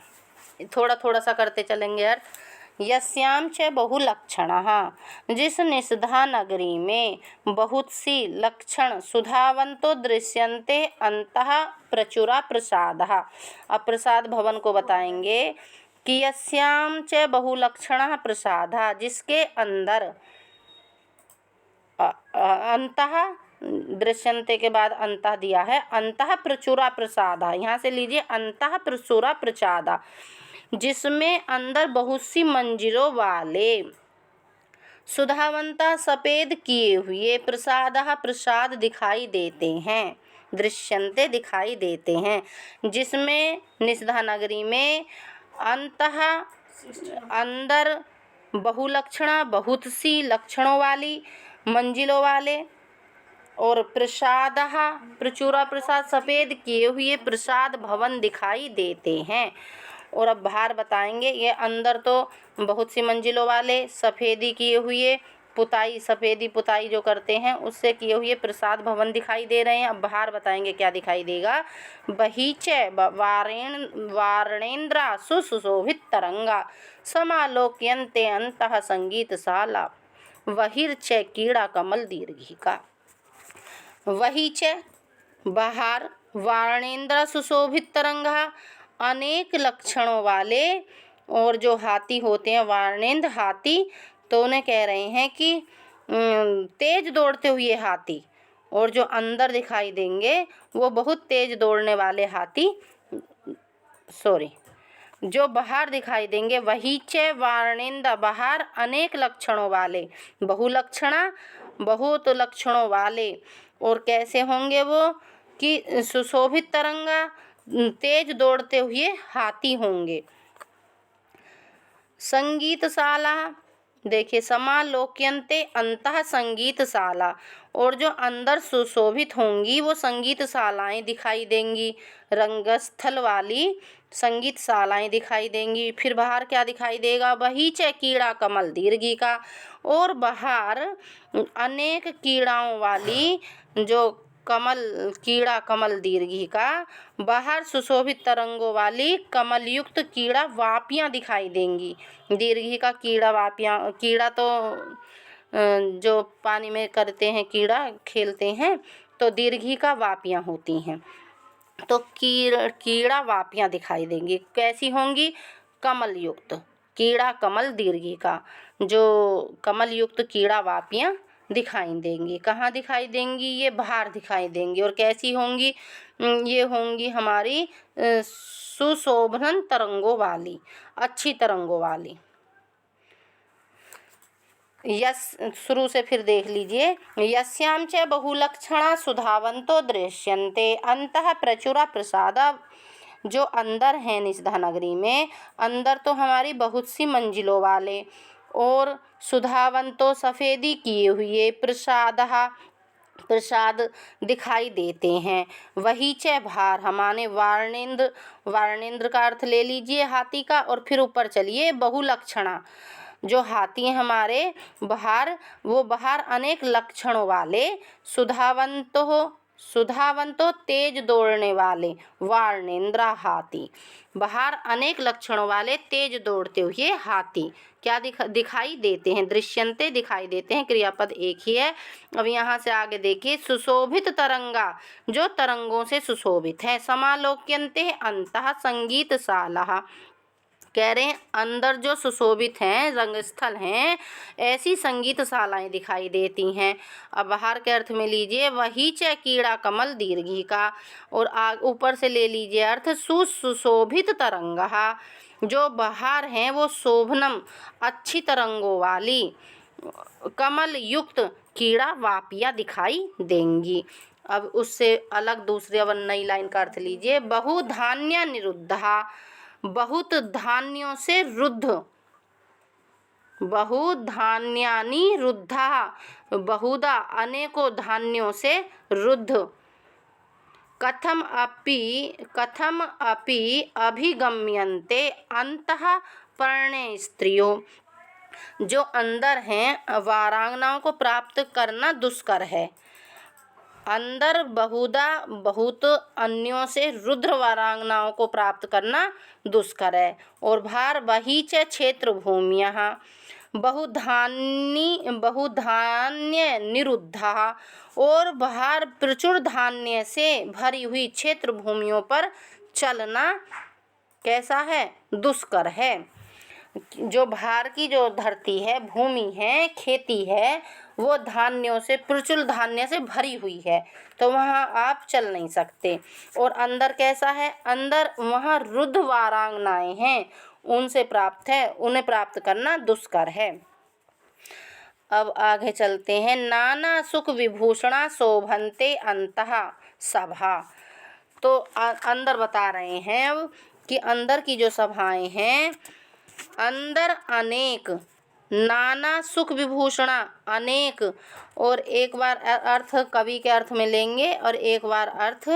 थोड़ा सा करते चलेंगे अर्थ। यस्याम च बहुलक्षणः, जिस निषधा नगरी में बहुत सी लक्षण सुधावंतो दृश्यन्ते अन्तः प्रचुरा प्रसादः। अब प्रसाद भवन को बताएंगे कि यस्याम च बहुलक्षणः प्रसादः, जिसके अंदर अन्तः दृश्यन्ते के बाद अंतः दिया है, अंतः प्रचुरा प्रसादा, यहाँ से लीजिए अंतः प्रचुरा प्रसादा, जिसमें अंदर बहुत सी मंजिलों वाले सुधावंता सफेद किए हुए प्रसादः प्रसाद दिखाई देते हैं, दृश्यन्ते दिखाई देते हैं, जिसमें निषधा नगरी में अंतः अंदर बहुलक्षणा बहुत सी लक्षणों वाली मंजिलों वाले और प्रसादः प्रचुरा प्रसाद सफ़ेद किए हुए प्रसाद भवन दिखाई देते हैं। और अब बाहर बताएंगे, ये अंदर तो बहुत सी मंजिलों वाले सफ़ेदी किए हुए सफ़ेदी पुताई जो करते हैं उससे किए हुए प्रसाद भवन दिखाई दे रहे हैं। अब बाहर बताएंगे क्या दिखाई देगा। बहीच वारणेन्द्रा सुशोभित तरंगा समालोक्यन्ते अंतः संगीतशाला वहीर्च कीड़ा कमल दीर्घिका। वही च बाहर वारणेन्द्र सुशोभित तरंगा, अनेक लक्षणों वाले, और जो हाथी होते हैं वारणेन्द्र हाथी, तो उन्हें कह रहे हैं कि तेज दौड़ते हुए हाथी, और जो अंदर दिखाई देंगे वो बहुत तेज दौड़ने वाले हाथी, जो बाहर दिखाई देंगे। वही च वारणेन्द्र बाहर अनेक लक्षणों वाले, बहुलक्षणा बहुत लक्षणों वाले, और कैसे होंगे वो कि सुशोभित तरंगा तेज दौड़ते हुए हाथी होंगे। संगीतशाला देखिए, समालोक्यन्ते अंतः संगीतशाला, और जो अंदर सुशोभित होंगी वो संगीतशालाएं दिखाई देंगी, रंगस्थल वाली संगीतशालाएं दिखाई देंगी। फिर बाहर क्या दिखाई देगा? बहीचे कीड़ा कमल दीर्घिका, और बाहर अनेक कीड़ाओं वाली जो कीड़ा कमल दीर्घिका, बाहर सुशोभित तरंगों वाली कमल युक्त कीड़ा वापियाँ दिखाई देंगी। दीर्घिका कीड़ा वापियाँ, कीड़ा तो जो पानी में करते हैं, कीड़ा खेलते हैं, तो दीर्घिका वापियाँ होती हैं। तो कीड़ा वापियाँ दिखाई देंगी। कैसी होंगी? कमल युक्त, कीड़ा कमल दीर्घिका, जो कमल युक्त कीड़ा वापियाँ दिखाई देंगी। कहाँ दिखाई देंगी? ये बाहर दिखाई देंगी। और कैसी होंगी? ये होंगी हमारी सुशोभन तरंगों वाली, अच्छी तरंगों वाली। शुरू से फिर देख लीजिए। यस्यां च बहुलक्षणा सुधावंतो दृश्यन्ते अंतः प्रचुरा प्रसादा, जो अंदर है निषधा नगरी में, अंदर तो हमारी बहुत सी मंजिलों वाले, और सुधावंतो सफ़ेदी किए हुए, प्रसाद दिखाई देते हैं। वही च भार, हमारे वार्णेंद्र का अर्थ ले लीजिए हाथी का, और फिर ऊपर चलिए बहुलक्षणा, जो हाथी हैं हमारे बाहर, वो बाहर अनेक लक्षणों वाले, सुधावंतो तेज दौड़ने वाले, वार्णेंद्रा हाथी, बाहर अनेक लक्षणों वाले तेज दौड़ते हुए हाथी क्या दिखाई देते हैं? दृश्यन्ते दिखाई देते हैं, क्रियापद एक ही है। अब यहाँ से आगे देखिए, सुशोभित तरंगा, जो तरंगों से सुशोभित है। समालोक्यन्ते अंतः संगीतशाला, कह रहे हैं अंदर जो सुशोभित हैं, रंगस्थल हैं, ऐसी संगीतशालाएं दिखाई देती हैं। अब बाहर के अर्थ में लीजिए, वही च कीड़ा कमल दीर्घिका, और ऊपर से ले लीजिए अर्थ सुशोभित तरंगा, जो बाहर हैं वो शोभनम, अच्छी तरंगों वाली, कमल युक्त कीड़ा वापियाँ दिखाई देंगी। अब उससे अलग दूसरी अब नई लाइन का अर्थ लीजिए। बहुधान्य निरुद्धा, बहुत धान्यों से रुद्ध, बहुधान्यानि रुद्धा, बहुधा अनेकों धान्यों से रुद्ध। कथम अपि अभिगम्यन्ते अंतः पर्णे स्त्रियों, जो अंदर हैं वारांगनाओं को प्राप्त करना दुष्कर है। अंदर बहुत अन्यों से रुद्र वारांगनाओं को प्राप्त करना दुष्कर है। और बाहर वही च क्षेत्र भूमियाँ, बहुधान्य निरुद्धा, और बाहर प्रचुर धान्य से भरी हुई क्षेत्र भूमियों पर चलना कैसा है? दुष्कर है। जो बाहर की जो धरती है, भूमि है, खेती है, वो धान्यों से, प्रचुर धान्य से भरी हुई है, तो वहाँ आप चल नहीं सकते। और अंदर कैसा है? अंदर वहाँ रुद्ध वारांगनाएं हैं, उनसे प्राप्त है, उन्हें प्राप्त करना दुष्कर है। अब आगे चलते हैं। नाना सुख विभूषणा शोभन्ते अंतः सभा, तो अंदर बता रहे हैं अब कि अंदर की जो सभाएं हैं, अंदर अनेक, नाना सुख विभूषणा अनेक, और एक बार अर्थ कवि के अर्थ में लेंगे और एक बार अर्थ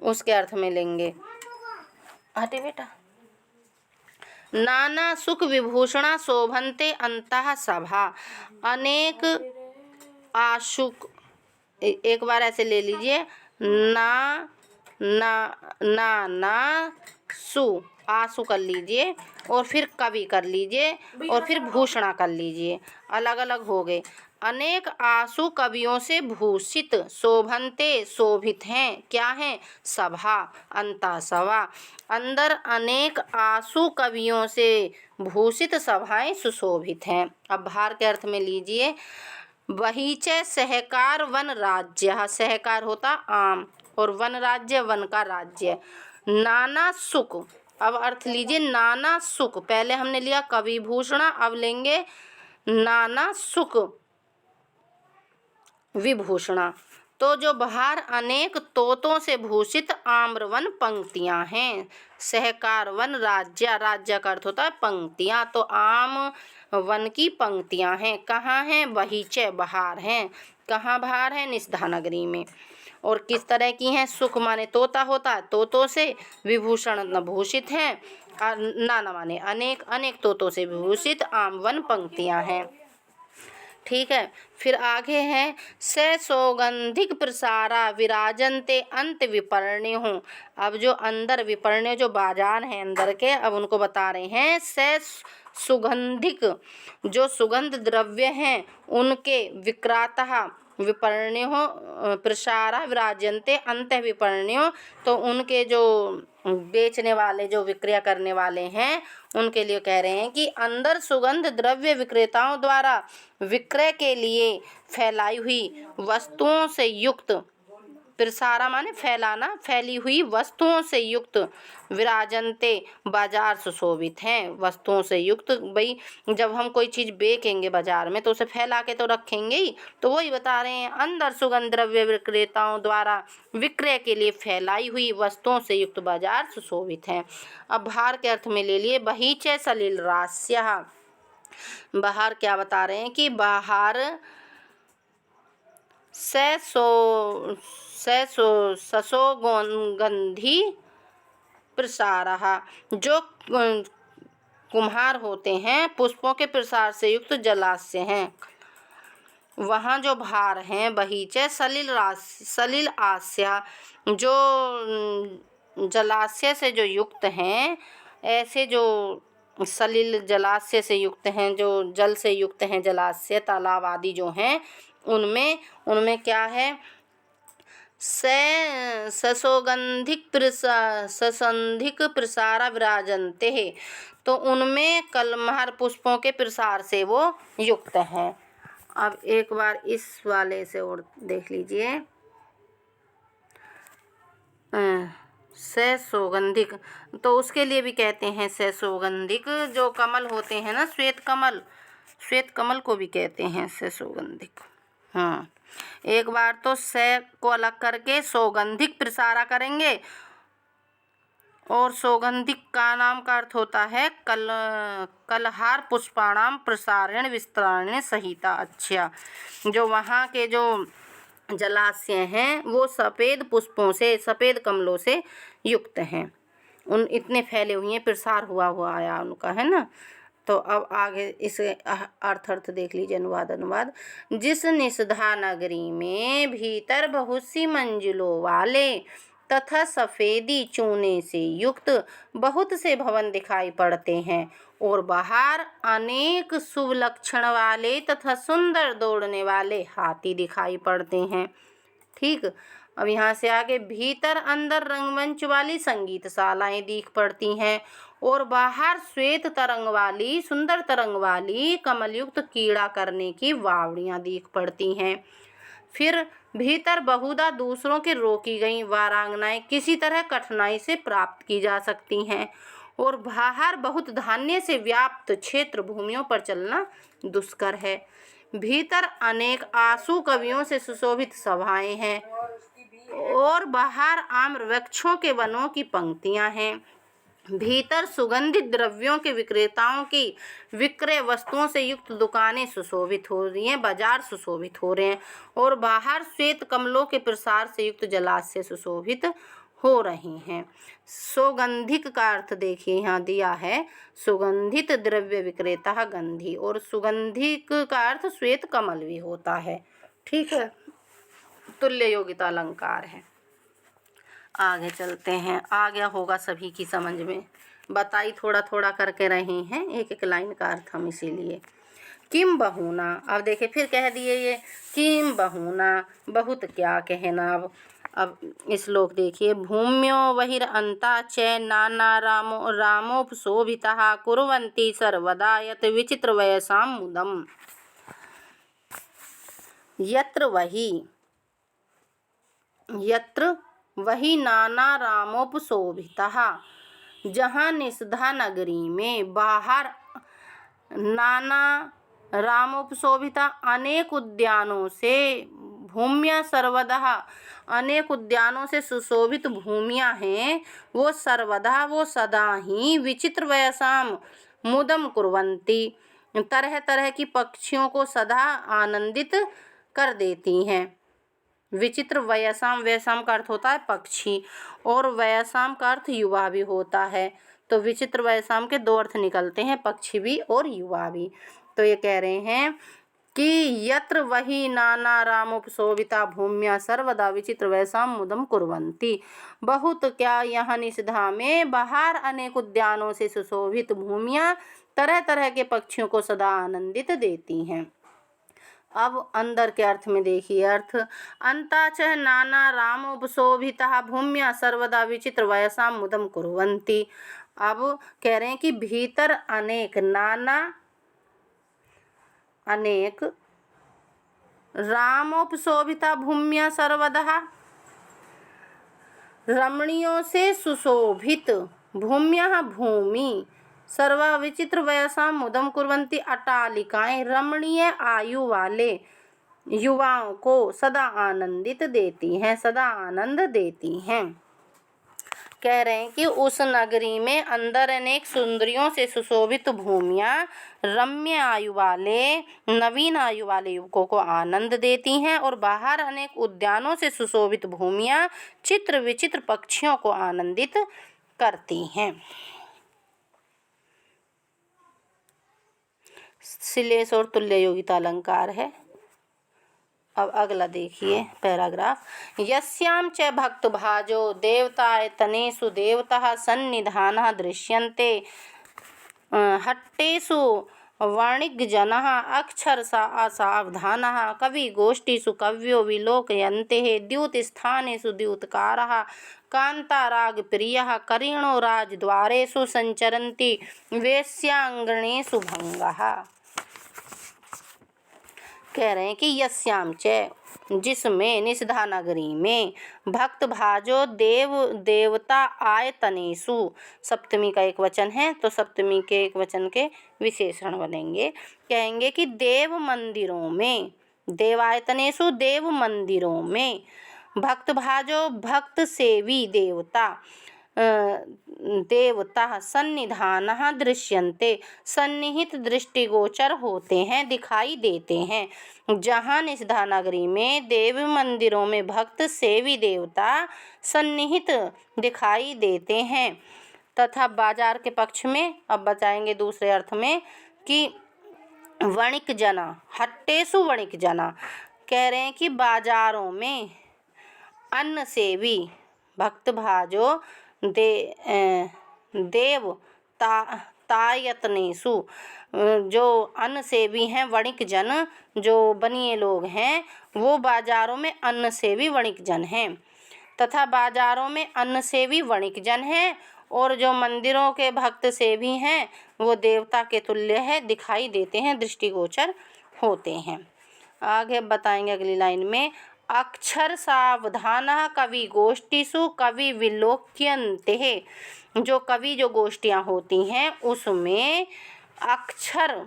उसके अर्थ में लेंगे। हटे बेटा। नाना सुख विभूषणा शोभन्ते अंतः सभा, अनेक आशुक, एक बार ऐसे ले लीजिए, ना सु, आंसू कर लीजिए, और फिर कवि कर लीजिए, और फिर भूषणा कर लीजिए, अलग अलग हो गए। अनेक आंसू कवियों से भूषित, शोभन्ते शोभित हैं, क्या हैं? सभा, अंता सभा, अंदर अनेक आंसू कवियों से भूषित सभाएं सुशोभित हैं। अब बाहर के अर्थ में लीजिए। वही च सहकार वन राज्य, सहकार होता आम, और वन राज्य वन का राज्य। नाना सुख, अब अर्थ लीजिए नाना सुख, पहले हमने लिया कवि भूषणा, अब लेंगे नाना सुख विभूषणा, तो जो बाहर अनेक तोतों से भूषित आम्रवन पंक्तियां हैं। सहकार वन राज्य, राज्य का अर्थ होता है पंक्तियां, तो आम वन की पंक्तियां हैं। कहाँ हैं? बहीचे, बाहर हैं। कहाँ बाहर है? निषधा नगरी में। और किस तरह की हैं? सुख माने तोता होता है, तोतों से, विभूषण न भूषित हैं, नाना माने अनेक, अनेक तोतों से विभूषित आम वन पंक्तियां हैं। ठीक है, फिर आगे है से सौगंधिक प्रसारा विराजनते अंत विपर्ण्य हूँ। अब जो अंदर विपर्ण्य जो बाजार हैं अंदर के, अब उनको बता रहे हैं। से सुगंधिक जो सुगंध द्रव्य हैं उनके विक्रातः विपर्ण्यो प्रसारा विराजनते अंत विपर्ण्यो, तो उनके जो बेचने वाले, जो विक्रय करने वाले हैं, उनके लिए कह रहे हैं कि अंदर सुगंध द्रव्य विक्रेताओं द्वारा विक्रय के लिए फैलाई हुई वस्तुओं से युक्त, प्रसारा माने फैलाना, फैली हुई वस्तुओं से युक्त, विराजनते बाजार सुशोभित हैं, वस्तुओं से युक्त। भाई जब हम कोई चीज़ बेचेंगे बाजार में तो उसे फैला के तो रखेंगे ही, तो वही बता रहे हैं अंदर सुगंध द्रव्य विक्रेताओं द्वारा विक्रय के लिए फैलाई हुई वस्तुओं से युक्त बाजार सुशोभित हैं। अब बाहर के अर्थ में ले लिए बहीचे सलिल रास्यः। बाहर क्या बता रहे हैं कि बाहर ससोगंधी प्रसारः, जो कुम्हार होते हैं पुष्पों के प्रसार से युक्त जलाशय हैं, वहाँ जो भार हैं। बहीचे सलिल आस्या, जो जलाशय से जो युक्त हैं, ऐसे जो सलिल जलाशय से युक्त हैं, जो जल से युक्त हैं, जलाशय तालाब आदि जो हैं, उनमें क्या है? ससौगंधिक प्रसारा विराजनते हैं, तो उनमें कलमहर पुष्पों के प्रसार से वो युक्त हैं। अब एक बार इस वाले से और देख लीजिए। से सौगंधिक, तो उसके लिए भी कहते हैं से सौगंधिक। जो कमल होते हैं ना, श्वेत कमल, श्वेत कमल को भी कहते हैं से सौगंधिक। हाँ, एक बार तो से को अलग करके सौगंधिक प्रसारा करेंगे, और सौगंधिक का नाम का अर्थ होता है कलहार पुष्पाणाम प्रसारण विस्तरण सहिता। अच्छा, जो वहाँ के जो जलाशय हैं वो सफ़ेद पुष्पों से, सफ़ेद कमलों से युक्त हैं, उन इतने फैले हुए हैं, प्रसार हुआ आया उनका, है ना। तो अब आगे इस अर्थ देख लीजिए, अनुवाद। जिस निषधा नगरी में भीतर बहुत सी मंजिलों वाले तथा सफ़ेदी चूने से युक्त बहुत से भवन दिखाई पड़ते हैं, और बाहर अनेक शुभ लक्षण वाले तथा सुंदर दौड़ने वाले हाथी दिखाई पड़ते हैं। ठीक, अब यहाँ से आगे भीतर अंदर रंगमंच वाली संगीतशालाएं दिख पड़ती हैं, और बाहर श्वेत तरंग वाली, सुंदर तरंग वाली कमलयुक्त कीड़ा करने की वावड़ियाँ दिख पड़ती हैं। फिर भीतर बहुधा दूसरों के रोकी गई वारांगनाएं किसी तरह कठिनाई से प्राप्त की जा सकती हैं, और बाहर बहुत धान्य से व्याप्त क्षेत्र भूमियों पर चलना दुष्कर है। भीतर अनेक आशु कवियों से सुशोभित सभाएं हैं, और बाहर आम्र वृक्षों के वनों की पंक्तियां हैं। भीतर सुगंधित द्रव्यों के विक्रेताओं की विक्रय वस्तुओं से युक्त दुकानें सुशोभित हो रही हैं, बाजार सुशोभित हो रहे हैं, और बाहर श्वेत कमलों के प्रसार से युक्त जलाशय सुशोभित हो रही हैं। सौगंधिक का अर्थ देखिए यहाँ दिया है, सुगंधित द्रव्य विक्रेता गंधी, और सुगंधिक का अर्थ श्वेत कमल भी होता है। ठीक है, तुल्य योग्यता अलंकार है। आगे चलते हैं, आ गया होगा सभी की समझ में, बताई थोड़ा थोड़ा करके रहे हैं, एक एक लाइन का अर्थ हम इसीलिए। किम बहुना, अब देखिए फिर कह दिए ये किम बहुना, बहुत क्या कहना। अब इस श्लोक देखिए, भूम्यो बहिरंता च नाना रामोपशोभिता कुर्वन्ति सर्वदा यत् विचित्र वयसां मुदम्। यत्र वही नाना रामोपशोभिता, जहाँ निषधा नगरी में बाहर नाना रामोपशोभिता अनेक उद्यानों से भूम्या सर्वदा, अनेक उद्यानों से सुशोभित भूमियाँ हैं, वो सर्वदा, वो सदा ही विचित्र वयसाम मुदम कुर्वन्ति, तरह तरह की पक्षियों को सदा आनंदित कर देती हैं। विचित्र वयसाम, वयसाम का अर्थ होता है पक्षी और वयसाम का अर्थ युवा भी होता है। तो विचित्र वयसाम के दो अर्थ निकलते हैं, पक्षी भी और युवा भी। तो ये कह रहे हैं कि यत्र वही नाना रामोपशोभिता भूम्या सर्वदा विचित्र वयसाम मुदम कुर्वन्ति, बहुत क्या यहाँ निषधा में बाहर अनेक उद्यानों से सुशोभित भूमियाँ तरह तरह के पक्षियों को सदा आनंदित देती हैं। अब अंदर के अर्थ में देखिए, अर्थ अंताच नाना रामोपशोभिता भूम्या सर्वदा विचित्र वयसाम मुदम कुर्वन्ति। अब कह रहे हैं कि भीतर अनेक, नाना अनेक, रामोपशोभिता भूम्या सर्वदा रमणियों से सुशोभित, भूम्या भूमि, सर्वा विचित्र वयसाम मुदम कुर्वन्ति अट्टालिकाएं रमणीय आयु वाले युवाओं को सदा आनंदित देती हैं, सदा आनंद देती हैं। कह रहे हैं कि उस नगरी में अंदर अनेक सुंदरियों से सुशोभित भूमियाँ रम्य आयु वाले, नवीन आयु वाले युवकों को आनंद देती हैं और बाहर अनेक उद्यानों से सुशोभित भूमियाँ चित्र विचित्र पक्षियों को आनंदित करती हैं। श्लेष और तुल्य योगिता अलंकार है। अब अगला देखिए पैराग्राफ, यस्याम च भक्त भाजो देवतायतनेषु देवतः सन्निधानः दृश्यन्ते हट्टेषु वाणिज्यजनः अक्षरशः असावधानः कवि गोष्ठीषु कव्यो विलोकयन्ते द्यूतस्थानेषु द्यूतकारः कान्तारागप्रियः करीणो राजद्वारेषु संचरन्ति वेश्याङ्गणेषु भंगः। कह रहे हैं कि यस्याम च, जिसमें, निषधा नगरी में, भक्त भाजो देव देवता आयतनेषु, सप्तमी का एक वचन है तो सप्तमी के एक वचन के विशेषण बनेंगे। कहेंगे कि देव मंदिरों में, देवायतनेषु देव मंदिरों में, भक्त भाजो भक्त सेवी देवता, देवता सन्निधानः दृश्यन्ते, सन्निहित दृष्टिगोचर होते हैं, दिखाई देते हैं। जहाँ निषधा नगरी में देव मंदिरों में भक्त सेवी देवता सन्निहित दिखाई देते हैं तथा बाजार के पक्ष में, अब बताएंगे दूसरे अर्थ में कि वणिक जना, हट्टेषु वणिक जना, कह रहे हैं कि बाजारों में अन्न सेवी भक्त भाजो देव तायतनेषु, जो अन्न सेवी हैं वणिक जन, जो बनिए लोग हैं वो बाजारों में अन्न सेवी वणिक जन हैं तथा बाजारों में अन्न सेवी वणिक जन हैं और जो मंदिरों के भक्त सेवी हैं वो देवता के तुल्य है, दिखाई देते हैं, दृष्टिगोचर होते हैं। आगे बताएंगे अगली लाइन में, अक्षर सावधानः कवि गोष्ठीषु कवि विलोक्यन्ते, जो कवि जो गोष्ठियाँ होती हैं उसमें अक्षर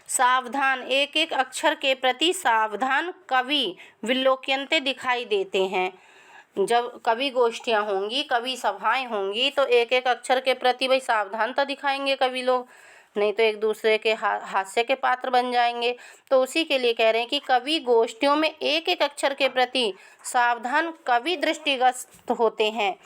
सावधान, एक एक अक्षर के प्रति सावधान कवि विलोक्यन्ते दिखाई देते हैं। जब कवि गोष्ठियाँ होंगी, कवि सभाएं होंगी तो एक एक अक्षर के प्रति भाई सावधानता दिखाएंगे कवि लोग, नहीं तो एक दूसरे के हास्य के पात्र बन जाएंगे। तो उसी के लिए कह रहे हैं कि कवि गोष्ठियों में एक एक अक्षर के प्रति सावधान कवि दृष्टिगत होते हैं।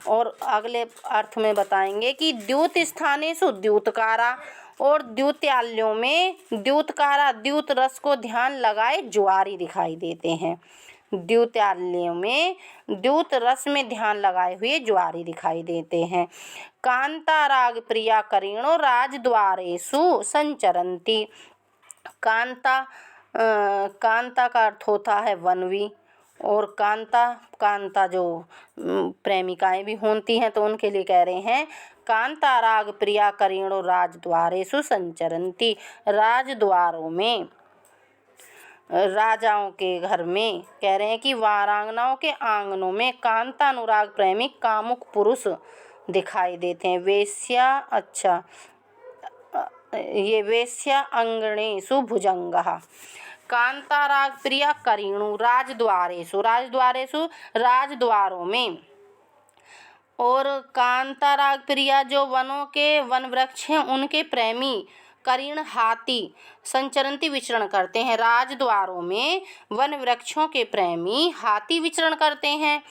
और अगले अर्थ में बताएंगे कि द्यूत स्थानेषु द्यूतकारा, और द्यूत्यालयों में द्यूतकारा, द्यूत रस को ध्यान लगाए जुआरी दिखाई देते हैं। द्यूत्यालयों में द्यूत रस में ध्यान लगाए हुए जुआरी दिखाई देते हैं। कांता राग प्रिया करीणो राजद्वारेषु संचरन्ति, कांता कांता का अर्थ होता है वनवी, और कांता जो प्रेमिकाएं भी होती हैं तो उनके लिए कह रहे हैं कांता राग प्रिया करीणो राजद्वारेषु संचरन्ति, राजद्वारों में, राजाओं के घर में, कह रहे हैं कि वारांगनाओं के आंगनों में कांतानुराग प्रेमिक कामुक पुरुष दिखाई देते हैं। वेश्या, अच्छा ये वेश्या अंगणेषु भुजंगः, कांताराग प्रिया करीणु राजद्वारेषु, राजद्वारेषु राजद्वारों में। और कांताराग प्रिया जो वनों के वन वृक्ष हैं उनके प्रेमी करीण हाथी संचरंती विचरण करते हैं। राजद्वारों में वन वृक्षों के प्रेमी हाथी विचरण करते हैं।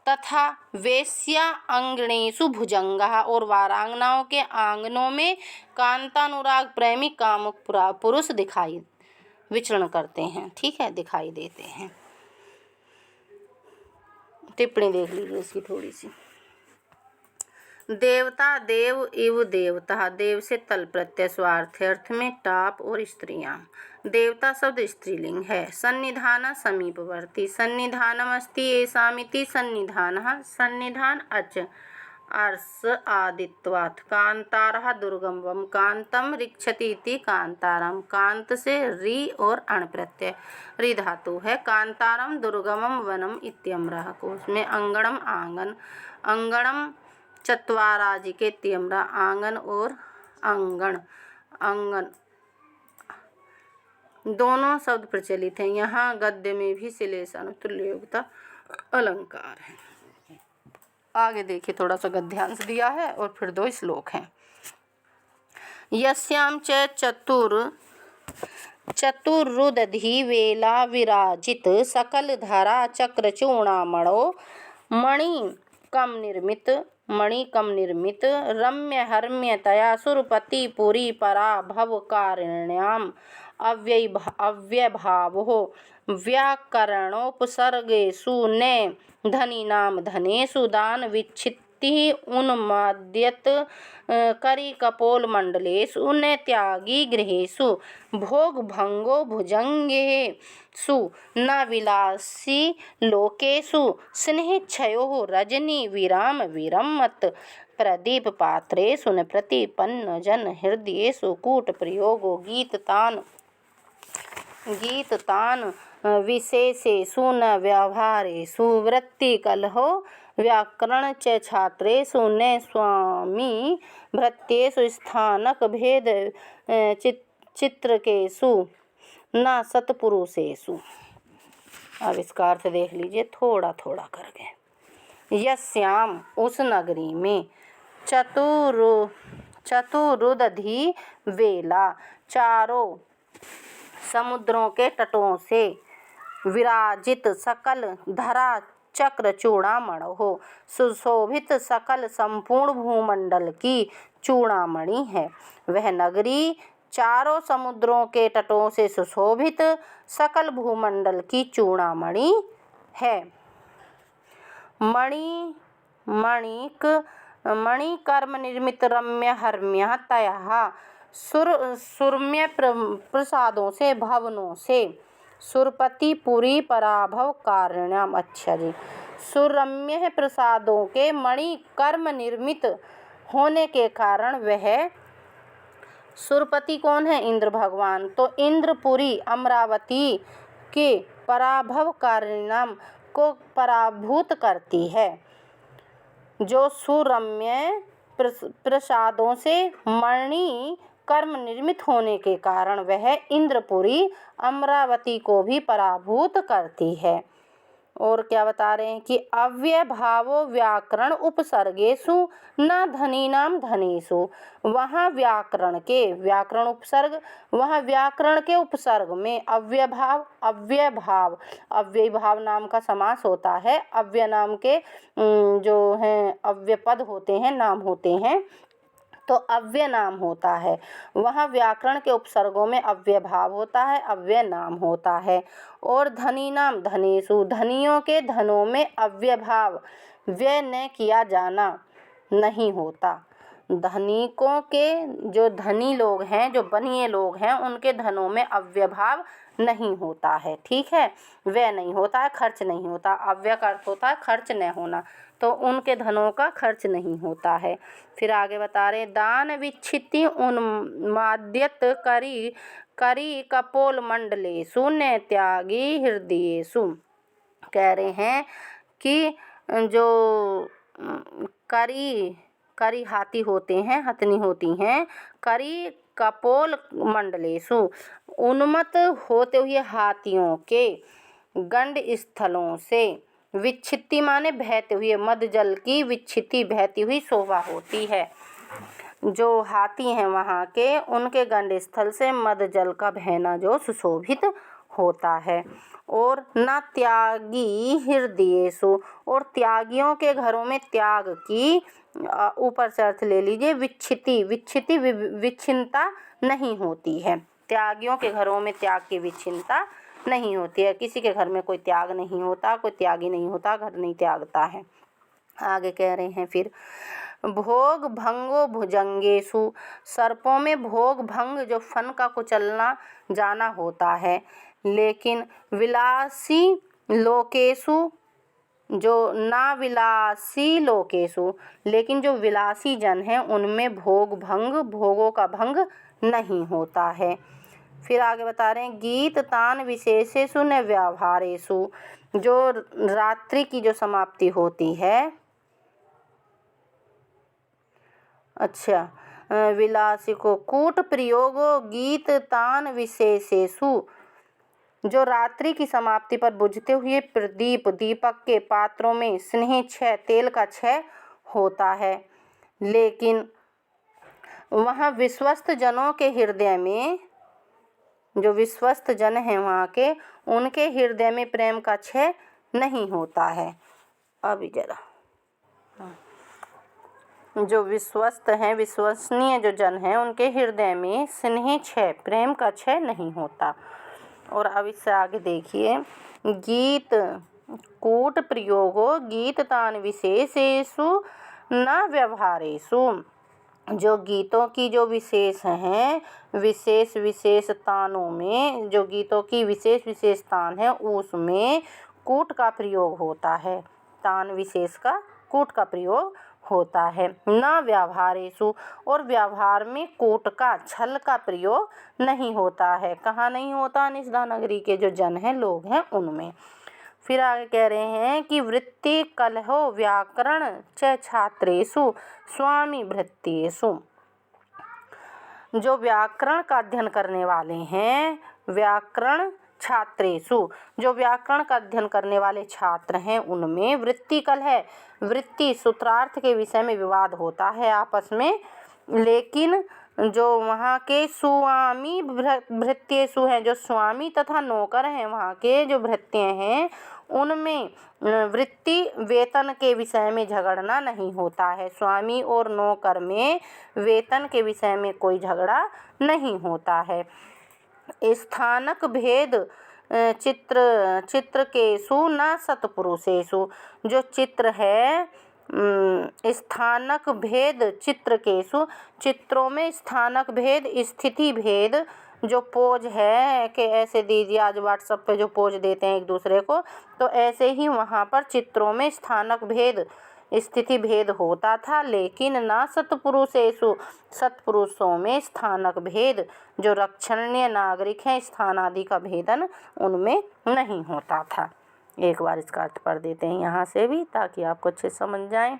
तथा वेश्या अंगणेषु भुजंगा, और वारांगनाओं के आंगनों में कांतानुराग प्रेमी कामुक पुरुष दिखाई विचरण करते हैं। ठीक है, दिखाई देते हैं। टिप्पणी देख लीजिए इसकी थोड़ी सी। देवता देव इव देवता, देव से तल प्रत्यय स्वार्थी अर्थ में टाप और स्त्रियां। देवता शब्द स्त्रीलिंग है। सन्निधान समीपवर्ती, सन्निधानम अस्ति येषामिति सन्निधानः, सन्निधान अच अर्ष आदित्वात्। कांतारः दुर्गमम कांतम रिक्षति इति कांतारम, कांत से री और अण प्रत्यय, री धातु है। कांतारम दुर्गमम वनम इत्यम्रः, कोश में अंगणम आंगन, अंगणम चत्वाराजिके त्यम्रा, आंगन और अंगण, अंगन दोनों शब्द प्रचलित हैं। यहाँ गद्य में भी श्लेषण तुल्ययोगिता अलंकार है। आगे देखिए, थोड़ा सा गद्यांश दिया है और फिर 2 श्लोक हैं। यस्याम च चतुर्रुदधि वेला विराजित सकल धरा चक्र चूर्णामणो मणि कम निर्मित रम्य हर्म्यतया सुरपति पुरी पराभव कारिण्याम अव्यभावो व्याकरणोपसर्गेषु न धनीनाम धनेषु दान विच्छित्ति उन्माद्यत करी कपोल मंडलेषु न त्यागी गृहेषु भोग भंगो भुजंगेषु न विलासी लोकेषु स्नेहक्षयो रजनी विराम विरमत प्रदीप पात्रेषु न प्रतिपन्न जन हृदयेषु कूट प्रयोगो गीततान विशेषेषु न व्यवहारेषु वृत्ति कलहो व्याकरण च छात्रेषु न स्वामी भृत्येषु स्थानक भेद चित्रकेषु न सत्पुरुषेषु। अब इसका अर्थ देख लीजिए थोड़ा थोड़ा करके। यस्याम उस नगरी में चतुरुदधि वेला चारों समुद्रों के तटों से विराजित सकल धरा चक्र चूड़ामण हो, सुशोभित सकल संपूर्ण भूमंडल की चूड़ामणि है। वह नगरी चारों समुद्रों के तटों से सुशोभित सकल भूमंडल की चूड़ामणि है। मणिकर्म निर्मित रम्य हर्म्य तया सुरम्य प्रसादों से भवनों से सुरपति पुरी पराभव कारिण्याम। अच्छा जी, सुरम्य प्रसादों के मणिकर्म निर्मित होने के कारण वह सुरपति कौन है? इंद्र भगवान। तो इंद्रपुरी अमरावती के पराभव कारिणाम को पराभूत करती है। जो सुरम्य प्रसादों से मणि कर्म निर्मित होने के कारण वह इंद्रपुरी अमरावती को भी पराभूत करती है। और क्या बता रहे हैं कि अव्यभावो व्याकरण उपसर्गेषु न धनीनाम धनेषु, वहाँ व्याकरण के उपसर्ग में अव्ययभाव नाम का समास होता है। अव्यय नाम के जो हैं अव्यय पद होते हैं, नाम होते हैं, तो अव्यय नाम होता है। वहाँ व्याकरण के उपसर्गों में अव्यय भाव होता है, अव्यय नाम होता है। और धनी नाम धनेषु, धनियों के धनों में अव्यय भाव व्यय न किया जाना नहीं होता। धनिकों के जो धनी लोग हैं, जो बनिए लोग हैं, उनके धनों में अव्यय भाव नहीं होता है। ठीक है, व्यय नहीं होता है, खर्च नहीं होता। अव्यय का अर्थ होता है खर्च न होना, तो उनके धनों का खर्च नहीं होता है। फिर आगे बता रहे, दान विच्छित्ति उन्माद्यत करी कपोल मंडलेषु न त्यागी हृदयेषु। कह रहे हैं कि जो करी हाथी होते हैं, हथनी होती हैं, करी कपोल मंडलेषु, उन्मत्त होते हुए हाथियों के गंड स्थलों से विच्छित्ति माने बहते हुए मद जल की विच्छित्ति बहती हुई शोभा होती है। जो हाथी हैं वहाँ के, उनके गंड स्थल से मद जल का बहना जो सुशोभित होता है। और न त्यागी हृदयेषु, और त्यागियों के घरों में त्याग की ऊपर से अर्थ ले लीजिए विच्छित्ति विच्छिन्नता नहीं होती है। त्यागियों के घरों में त्याग की विच्छिन्नता नहीं होती है। किसी के घर में कोई त्याग नहीं होता, कोई त्यागी नहीं होता, घर नहीं त्यागता है। आगे कह रहे हैं फिर भोग भंगो भुजंगेषु, सर्पों में भोग भंग जो फन का कुचलना जाना होता है। लेकिन विलासी लोकेषु, जो ना विलासी लोकेषु, लेकिन जो विलासी जन हैं उनमें भोग भंग, भोगों का भंग नहीं होता है। फिर आगे बता रहे हैं गीत तान विशेषेषु न व्यवहारेषु, जो रात्रि की जो समाप्ति होती है, विलासी को कूट प्रयोगो गीत तान विशेषेषु, जो रात्रि की समाप्ति पर बुझते हुए प्रदीप दीपक के पात्रों में स्नेह क्षय तेल का क्षय होता है। लेकिन वहाँ विश्वस्त जनों के हृदय में, जो विश्वस्त जन हैं वहाँ के, उनके हृदय में प्रेम का क्षय नहीं होता है। अभी जरा जो विश्वस्त हैं, विश्वसनीय जो जन हैं, उनके हृदय में स्नेह क्षय प्रेम का क्षय नहीं होता। और अब इससे आगे देखिए गीत कूट प्रयोगो गीत तान विशेषेषु न व्यवहारेषु, जो गीतों की जो विशेष हैं, विशेष तानों में, जो गीतों की विशेष तान है उसमें कूट का प्रयोग होता है। तान विशेष का कूट का प्रयोग होता है। न व्यवहारेषु, और व्यवहार में कूट का छल का प्रयोग नहीं होता है। कहाँ नहीं होता? निषदा नगरी के जो जन हैं, लोग हैं, उनमें। फिर आगे कह रहे हैं कि वृत्ति कलहो व्याकरण च छात्रेषु स्वामी भृत्येषु, जो व्याकरण का अध्ययन करने वाले हैं, व्याकरण छात्रेषु, जो व्याकरण का अध्ययन करने वाले छात्र हैं, उनमें वृत्ति कलह, वृत्ति सूत्रार्थ के विषय में विवाद होता है आपस में। लेकिन जो वहाँ के स्वामी भृत्येषु हैं, जो स्वामी तथा नौकर हैं, वहाँ के जो भृत्य हैं, उनमें वृत्ति वेतन के विषय में झगड़ना नहीं होता है। स्वामी और नौकर में वेतन के विषय में कोई झगड़ा नहीं होता है। स्थानक भेद चित्रकेषु न सत्पुरुषेषु, जो चित्र है स्थानक भेद चित्रकेषु, चित्रों में स्थानक भेद स्थिति भेद, जो पोज है कि ऐसे दीजिए, आज व्हाट्सएप पे जो पोज देते हैं एक दूसरे को, तो ऐसे ही वहाँ पर चित्रों में स्थानक भेद स्थिति भेद होता था। लेकिन ना सत्पुरुषेषु, सत्पुरुषों में स्थानक भेद, जो रक्षणीय नागरिक हैं, स्थान आदि का भेदन उनमें नहीं होता था। एक बार इसका अर्थ पढ़ देते हैं यहाँ से भी, ताकि आपको अच्छे समझ जाए।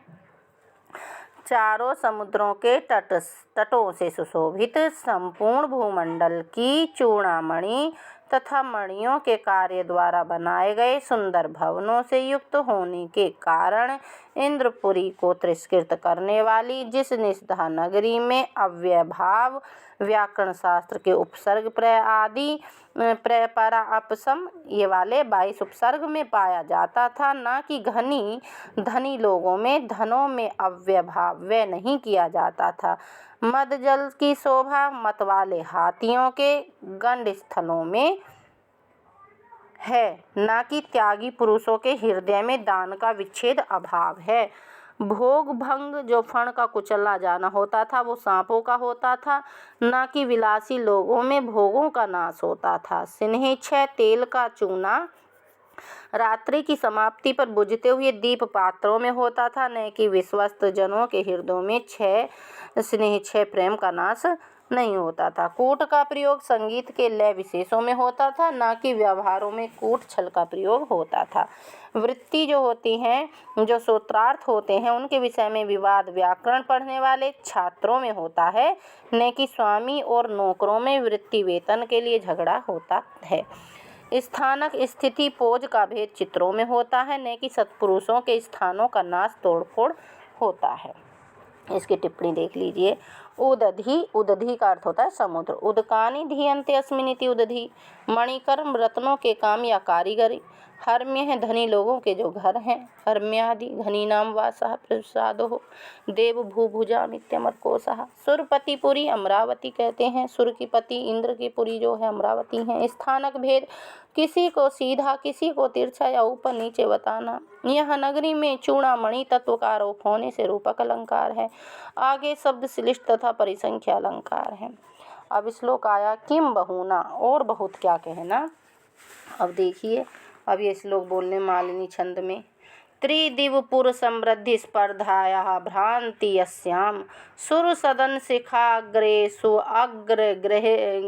चारों समुद्रों के तटों से सुशोभित संपूर्ण भूमंडल की चूड़ामणि तथा मणियों के कार्य द्वारा बनाए गए सुंदर भवनों से युक्त होने के कारण इंद्रपुरी को तिरस्कृत करने वाली जिस निषदा नगरी में अव्ययभाव व्याकरण शास्त्र के उपसर्ग प्रय आदि प्रय परा अपसम ये वाले 22 उपसर्ग में पाया जाता था, न कि धनी लोगों में धनों में अव्ययभाव व्यय नहीं किया जाता था। मद जल की शोभा मत वाले हाथियों के गंड स्थलों में है, न कि त्यागी पुरुषों के हृदय में दान का विच्छेद अभाव है। भोग भंग जो फण का कुचला जाना होता था वो सांपों का होता था, न कि विलासी लोगों में भोगों का नाश होता था। स्नेह क्षय तेल का चूना रात्रि की समाप्ति पर बुझते हुए दीप पात्रों में होता था, न कि विश्वस्त जनों के हृदयों में स्नेह क्षय प्रेम का नाश नहीं होता था। कूट का प्रयोग संगीत के लय विशेषों में होता था, न कि व्यवहारों में कूट छल का प्रयोग होता था। वृत्ति जो होती हैं, जो सूत्रार्थ होते हैं, उनके विषय में विवाद व्याकरण पढ़ने वाले छात्रों में होता है, न कि स्वामी और नौकरों में वृत्ति वेतन के लिए झगड़ा होता है। स्थानक स्थिति पोज का भेद चित्रों में होता है, न कि सत्पुरुषों के स्थानों का नाश तोड़फोड़ होता है। इसकी टिप्पणी देख लीजिए। उदधि, उदधि का अर्थ होता है समुद्र। उदकानि धीयन्ते अस्मिनिति उदधि, मणिकर्म रत्नों के काम या कारीगरी। हर्म्य है धनी लोगों के जो घर हैं। हर्म्यादि धनी नाम वासः प्रसादो देव भूभुजा नित्यमरकोसः। सुरपतिपुरी अमरावती कहते हैं। सुर की पति इंद्र की पुरी जो है अमरावती है। स्थानक भेद, किसी को सीधा किसी को तिरछा या ऊपर नीचे बताना। यह नगरी में चूड़ामणि तत्व का आरोप होने से रूपक अलंकार है। आगे शब्द श्लिष्ट तथा परिसंख्या अलंकार है। अब श्लोक आया किम बहुना, और बहुत क्या कहना। अब देखिए, अब ये श्लोक बोलने मालिनी छंद में। त्रिदिवपुर समृद्धि स्पर्धायाः भ्रांति यस्याम सुर सदन शिखाग्रेषु अग्र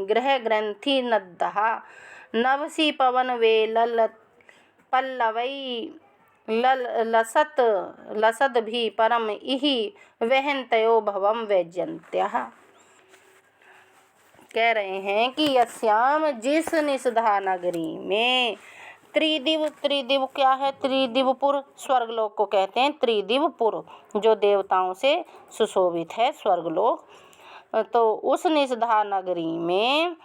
ग्रह ग्रंथि नद्दः नभसि पवन वेलल पल्लवै लसत भी परम इहि वहन्तयो भवम वैजयन्त्यः। कह रहे हैं कि यस्याम, जिस निषधा नगरी में त्रिदिव, त्रिदिव क्या है? त्रिदिवपुर स्वर्गलोक को कहते हैं। त्रिदिवपुर जो देवताओं से सुशोभित है स्वर्गलोक, तो उस निषधा नगरी में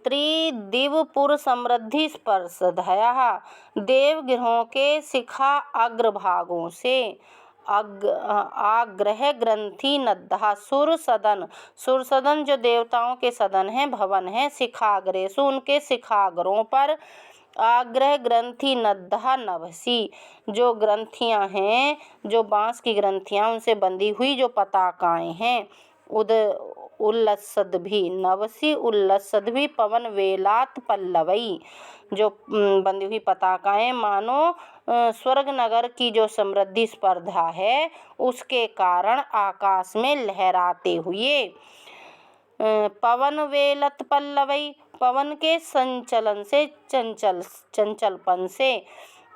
त्रिदिवपुर समृद्धि स्पर्शधया देवगृहों के शिखा अग्रभागों से आग्रह ग्रंथि नद्दः सुर सदन, सुर सदन जो देवताओं के सदन हैं, भवन हैं। शिखाग्रेषु उनके शिखाग्रों पर, आग्रह ग्रंथि नद्दः नभसी जो ग्रंथियां हैं, जो बांस की ग्रंथियां उनसे बंधी हुई जो पताकाएं हैं। उल्लसद भी, नवसी उल्लसद भी पवन वेलात पल्लवई जो बंधी हुई पताकाएं मानो स्वर्ग नगर की जो समृद्धि स्पर्धा है उसके कारण आकाश में लहराते हुए। पवन वेलत पल्लवई, पवन के संचलन से, चंचलपन से।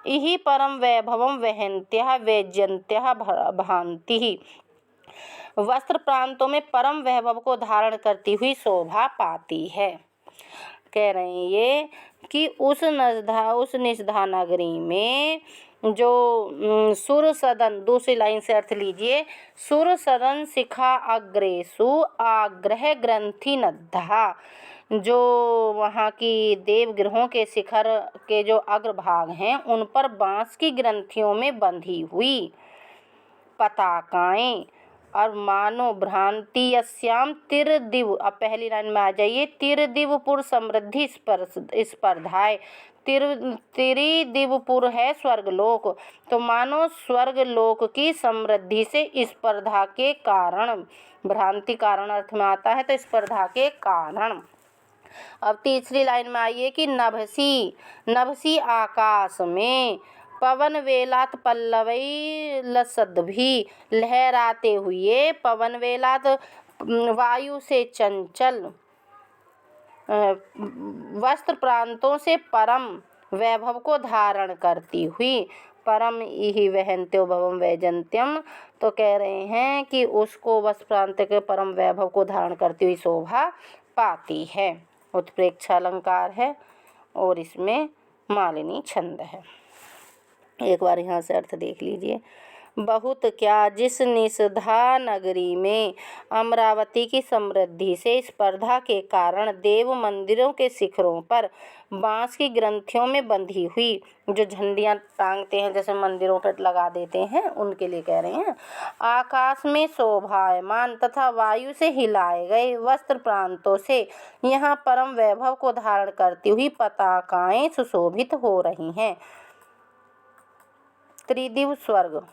इहि परम वैभवम वहन्त्यः वैजयन्त्यः भान्ति, वस्त्र प्रांतों में परम वैभव को धारण करती हुई शोभा पाती है। कह रहे हैं ये कि उस निषधा नगरी में जो सुर सदन, दूसरी लाइन से अर्थ लीजिए। सुर सदन शिखा अग्रेषु आग्रह ग्रंथि नद्दः, जो वहाँ की देवगृहों के शिखर के जो अग्रभाग हैं उन पर बांस की ग्रंथियों में बंधी हुई पताकाएं। और मानो भ्रांति यस्याम तिरदिव, अब पहली लाइन में आ जाइए। तिरदिवपुर समृद्धि स्पर्धाएं, त्रिदिवपुर है स्वर्गलोक, तो मानो स्वर्गलोक की समृद्धि से स्पर्धा के कारण, भ्रांति कारण अर्थ में आता है तो स्पर्धा के कारण। अब तीसरी लाइन में आइए कि नभसी, नभसी आकाश में, पवन वेलात पल्लवई लसद भी लहराते हुए, पवन वेलात वायु से चंचल, वस्त्र प्रांतों से परम वैभव को धारण करती हुई। परम इहि वहन्त्यो भवम वैजयन्त्यम, तो कह रहे हैं कि उसको वस्त्र प्रांत के परम वैभव को धारण करती हुई शोभा पाती है। उत्प्रेक्षा अलंकार है और इसमें मालिनी छंद है। एक बार यहाँ से अर्थ देख लीजिए। बहुत क्या, जिस निषधा नगरी में अमरावती की समृद्धि से स्पर्धा के कारण देव मंदिरों के शिखरों पर बांस की ग्रंथियों में बंधी हुई जो झंडियाँ टांगते हैं, जैसे मंदिरों पर लगा देते हैं, उनके लिए कह रहे हैं। आकाश में शोभायमान तथा वायु से हिलाए गए वस्त्र प्रांतों से यहाँ परम वैभव को धारण करती हुई पताकाएं सुशोभित हो रही हैं। त्रिदिव स्वर्ग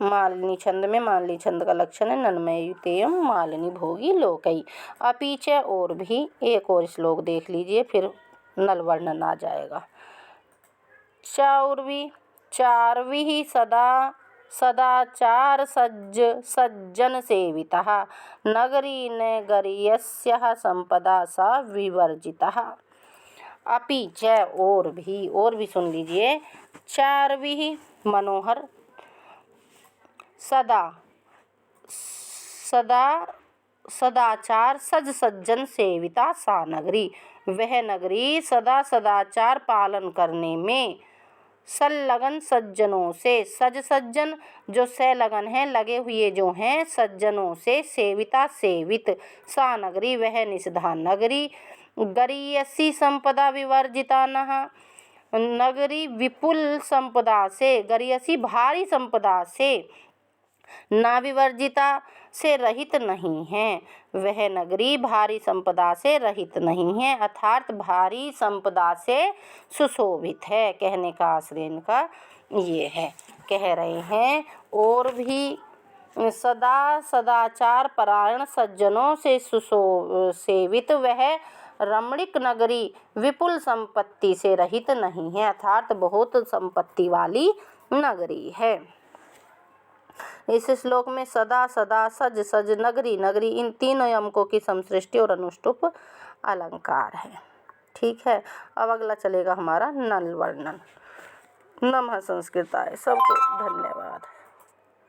मालिनी छंद में, मालिनी छंद का लक्षण है नन्मयुतेयम मालिनी भोगी लोकई। अपीच और भी एक और श्लोक देख लीजिए, फिर नल वर्णन आ जाएगा। चार्वी, चार्वी सदा सदाचार सज्जन सेवितः नगरी नगरीयस्यः संपदा सा विवर्जितः। अपि च और भी सुन लीजिए। चारविः मनोहर सदाचार सज्जन सेविता सा नगरी। वह नगरी सदा सदाचार पालन करने में संलग्न सज्जनों से, सज्जन जो संलग्न हैं, लगे हुए जो हैं, सज्जनों से सेविता सेवित, सा नगरी वह निषधा नगरी। गरीयसी संपदा विवर्जिता नः नगरी विपुल संपदा से, गरीयसी भारी संपदा से, ना विवर्जिता से रहित नहीं है। वह नगरी भारी संपदा से रहित नहीं है, अर्थात भारी संपदा से सुशोभित है। कहने का आशय इनका ये है। कह रहे हैं और भी सदाचार परायण सज्जनों से सुशोभित वह रमणीक नगरी विपुल संपत्ति से रहित नहीं है, अर्थात बहुत संपत्ति वाली नगरी है। इस श्लोक में सदा सज नगरी इन तीनों यमकों की समसृष्टि और अनुष्टुप अलंकार है। ठीक है, अब अगला चलेगा हमारा नल वर्णन। नमः संस्कृताय। सबको धन्यवाद।